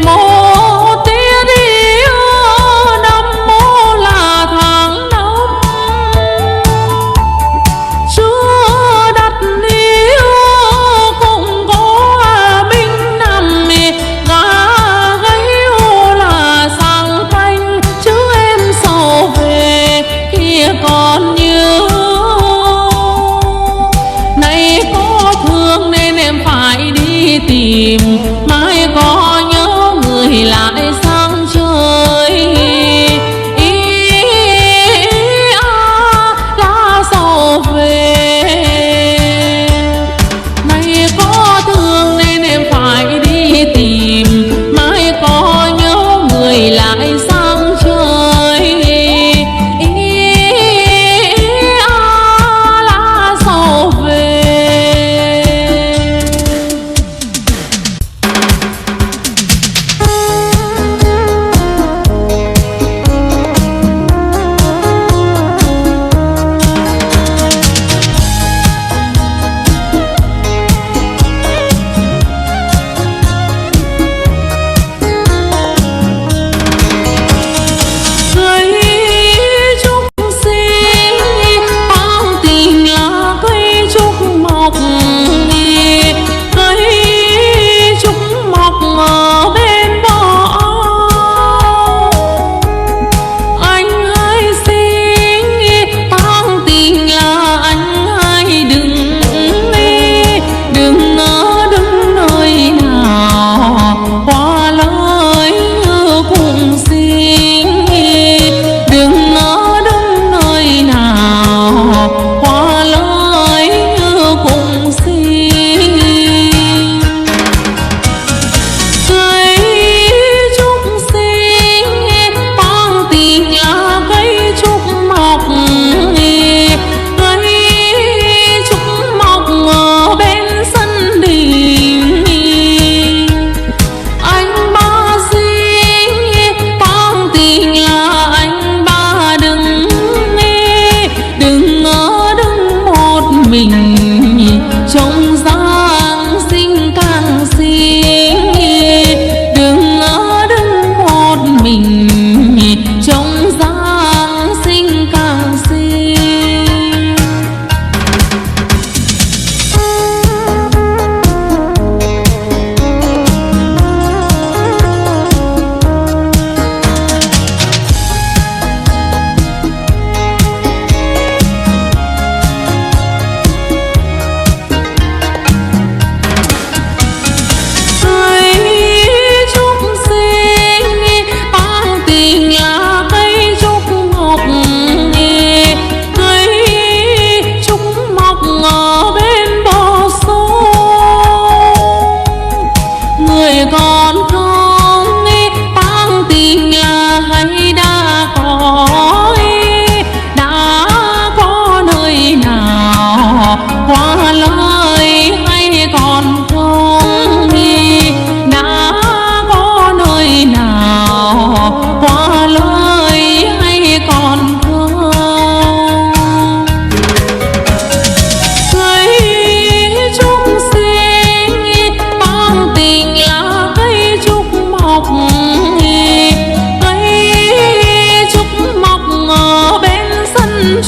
một tia đi năm mô là tháng năm. Chưa đặt yêu cũng có binh nằm, gà gáy ô là sang canh chứ em sầu về kia còn nhớ. Nay có thương nên em phải đi tìm, mai có nhớ người lại sang chơi. Lá sầu về. Nay có thương nên em phải đi tìm, mai có nhớ người lại sang chơi. Lá sầu về.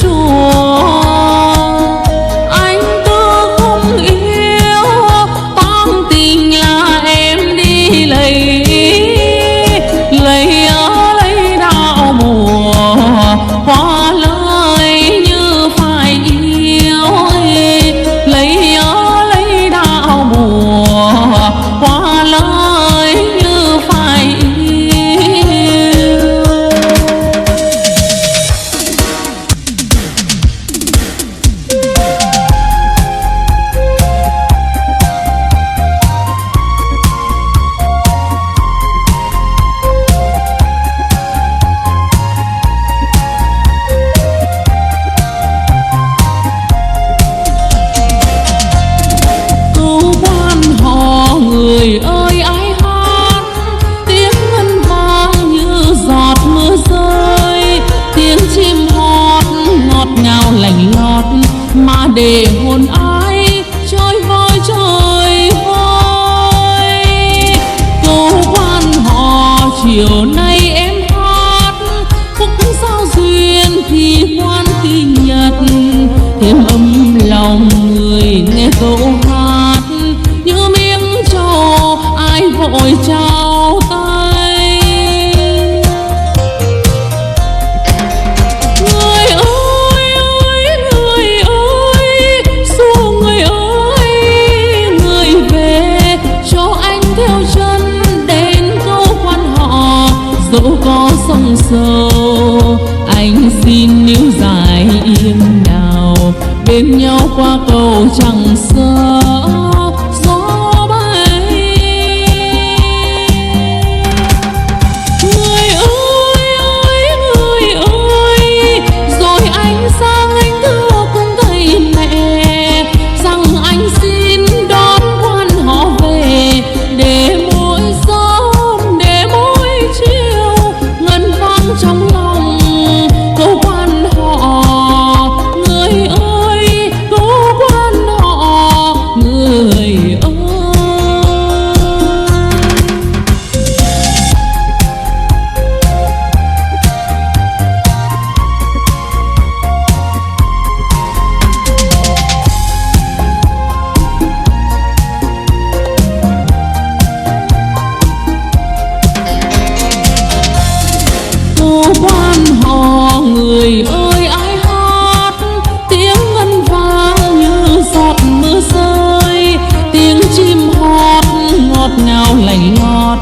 chùa. Anh cứ không yêu, toan tình là em đi lấy đạo mùa, hoa lời như phải yêu. Lấy đạo mùa, hoa lời như phải yêu. Người ơi ai hát tiếng ngân vang như giọt mưa rơi, tiếng chim hót ngọt ngào lành lót mà để hồn ai trôi vơi trôi vơi. Câu quan họ chiều nay em hát khúc sao duyên thì quan tình nhật, thêm ấm lòng người nghe câu hát như miếng trầu ai vội trao tay. Người ơi ơi người ơi, xua người ơi người về, cho anh theo chân đến câu quan họ. Dẫu có sông sâu anh xin níu dài im đào, bên nhau qua cầu chẳng sợ gió bay. Người ơi ơi người ơi, rồi anh sang anh thưa cùng thầy mẹ rằng anh xin đón quan họ về, để mỗi sớm để mỗi chiều ngân vang trong lòng câu quan họ. Người ơi câu quan họ, người ơi. Câu quan họ người ơi ai hát tiếng ngân vang như giọt mưa rơi, tiếng chim hót ngọt ngào lành lót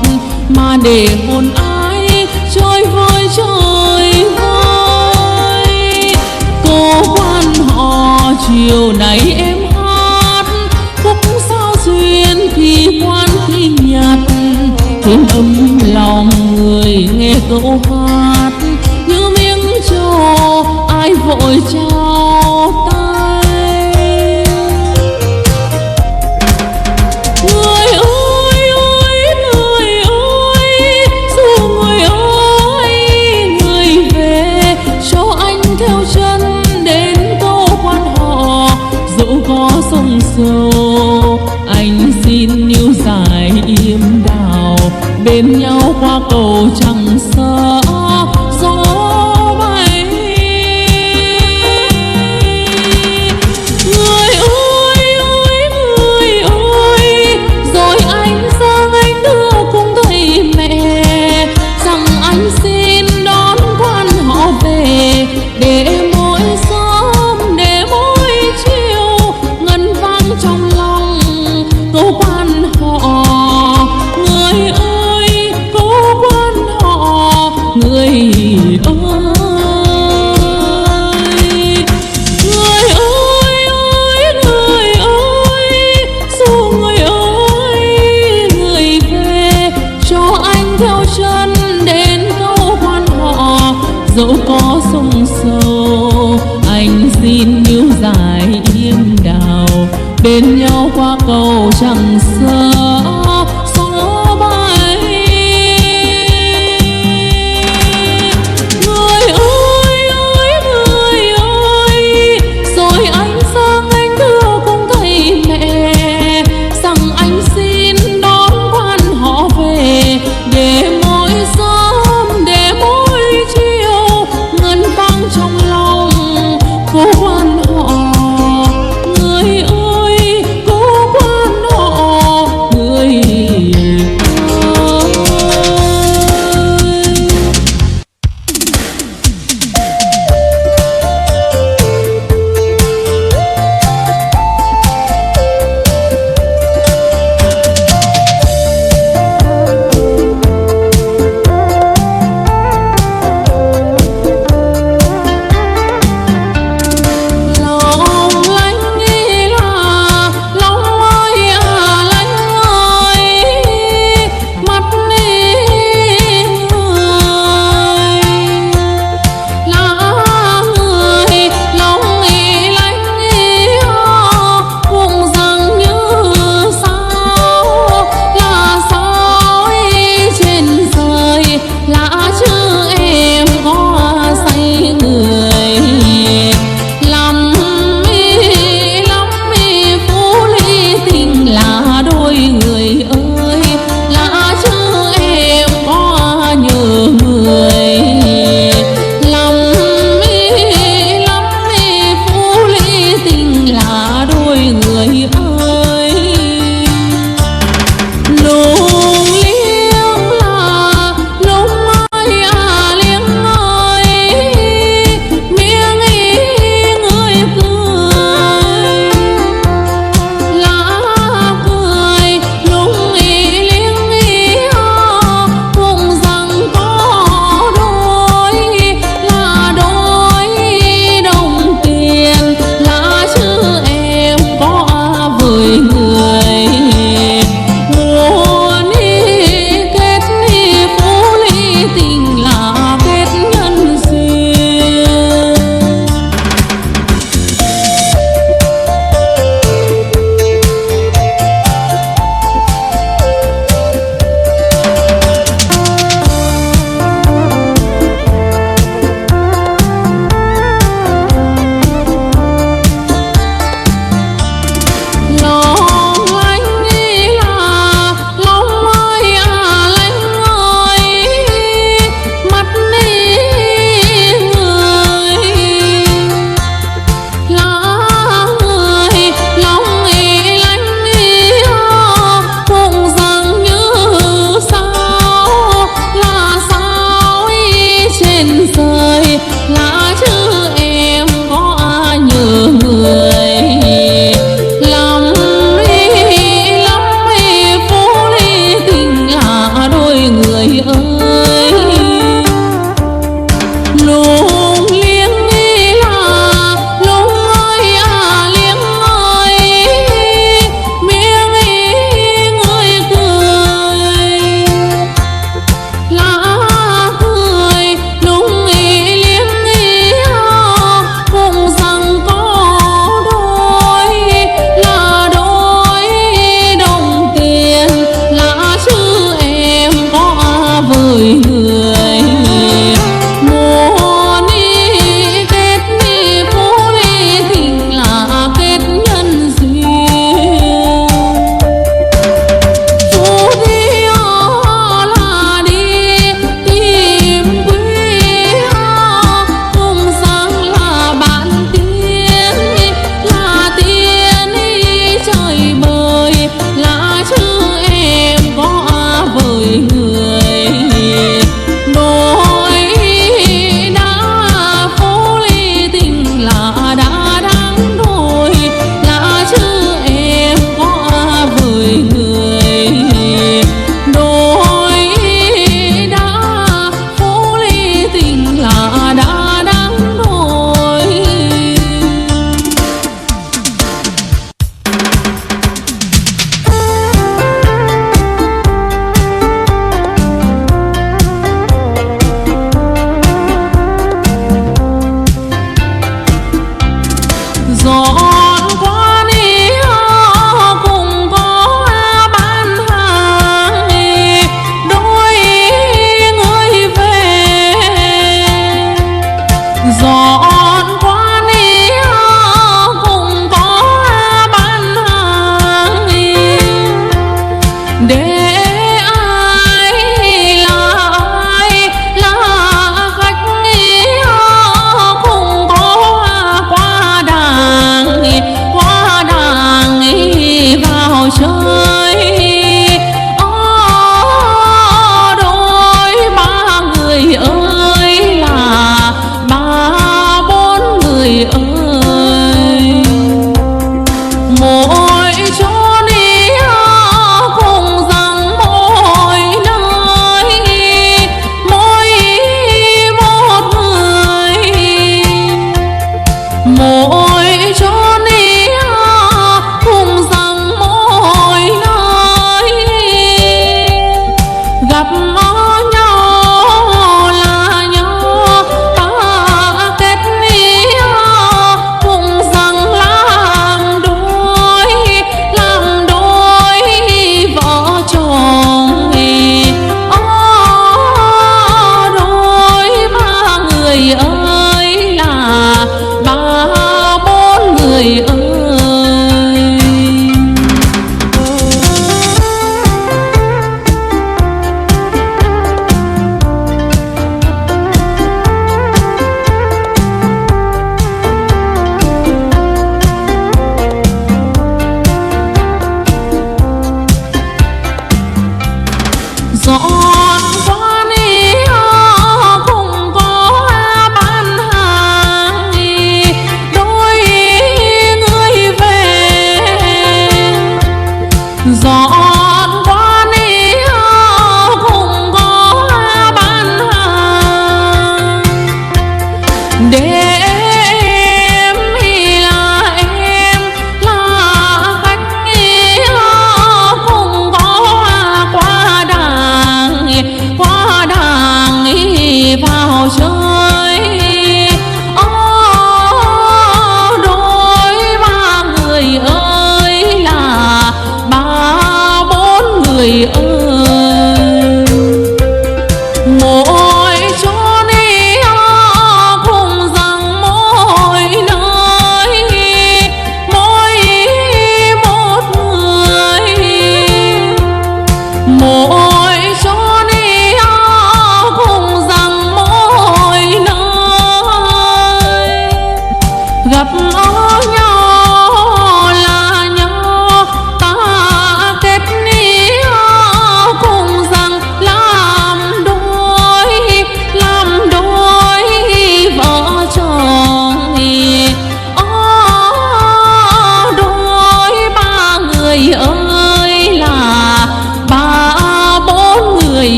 mà để hồn ai trôi vơi trôi vơi. Câu quan họ chiều nay em hát khúc sao duyên thì quan thì nhật, thêm ấm lòng người nghe câu hát như miếng trầu ai vội trao tay. Người ơi ơi người ơi, dù người ơi người về, cho anh theo chân đến câu quan họ. Dẫu có sông sâu anh xin níu dài im đào, bên nhau qua cầu chẳng sợ gió bay. Người ơi ơi người ơi, rồi anh sang anh đưa cùng thầy mẹ rằng anh xin đón quan họ về, để mỗi sớm để mỗi chiều ngân vang trong lòng câu quan họ. Người ơi câu quan họ, người ơi. Người ơi ơi người ơi, dù người ơi người về, cho anh theo chân đến câu quan họ. Dẫu có sông sâu anh xin níu dài im đào, bên nhau qua cầu chẳng sợ gió bay. Người ơi ơi người ơi, rồi anh sang anh thưa cùng thầy mẹ rằng anh xin đón quan họ về, để mỗi sớm để mỗi chiều ngân vang trong lòng bọn quan ý cũng có bán hàng để ai là khách cũng có qua đàng vào chơi. Đôi ba người ơi là ba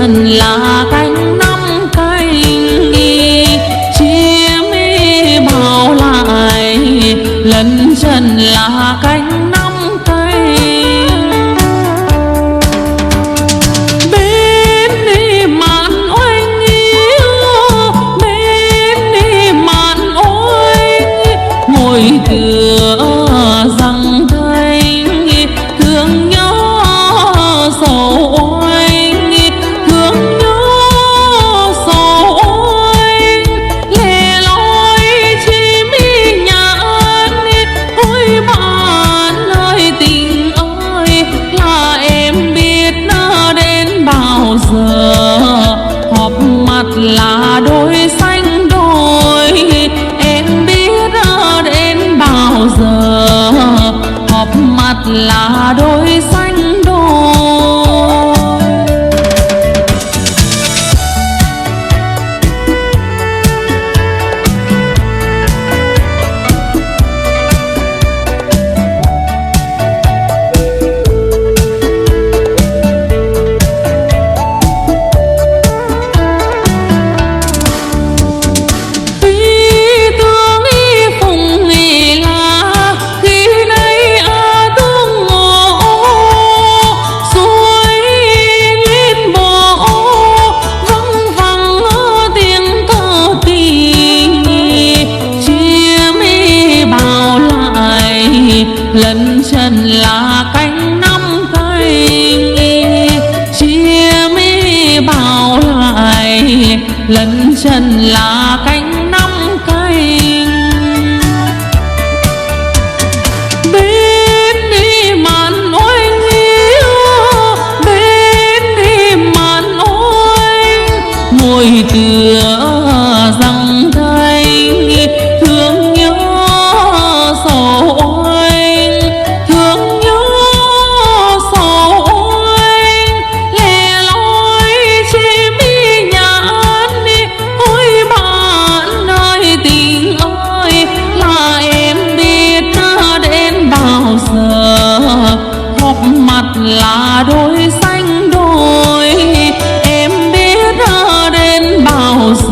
trần là cánh năm cánh, chim bao lại lần trần là cánh năm cánh. Bên đi mạn oanh yêu, bên đi mạn oanh, ngồi tựa răng thanh, thương nhớ sầu oanh, thương nhớ sầu oanh. Lẻ loi chim nhạn, ôi bạn ơi tình ơi, là em biết nó đến bao giờ. Họp mặt là đôi xanh đôi, em biết nó đến bao giờ. Họp mặt là đôi xanh đôi. Lần trần là cánh năm cánh, chim bao lại lần trần là cánh năm cánh. Bên đi mạn oanh yêu, bên đi mạn oanh, ngồi tựa răng thanh, thương nhớ sầu oanh, thương nhớ sầu oanh. Lẻ loi chim nhạn, ôi bạn ơi tình ơi, là em biết nó đến bao giờ. Họp mặt là đôi xanh đôi, em biết nó đến bao giờ.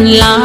lá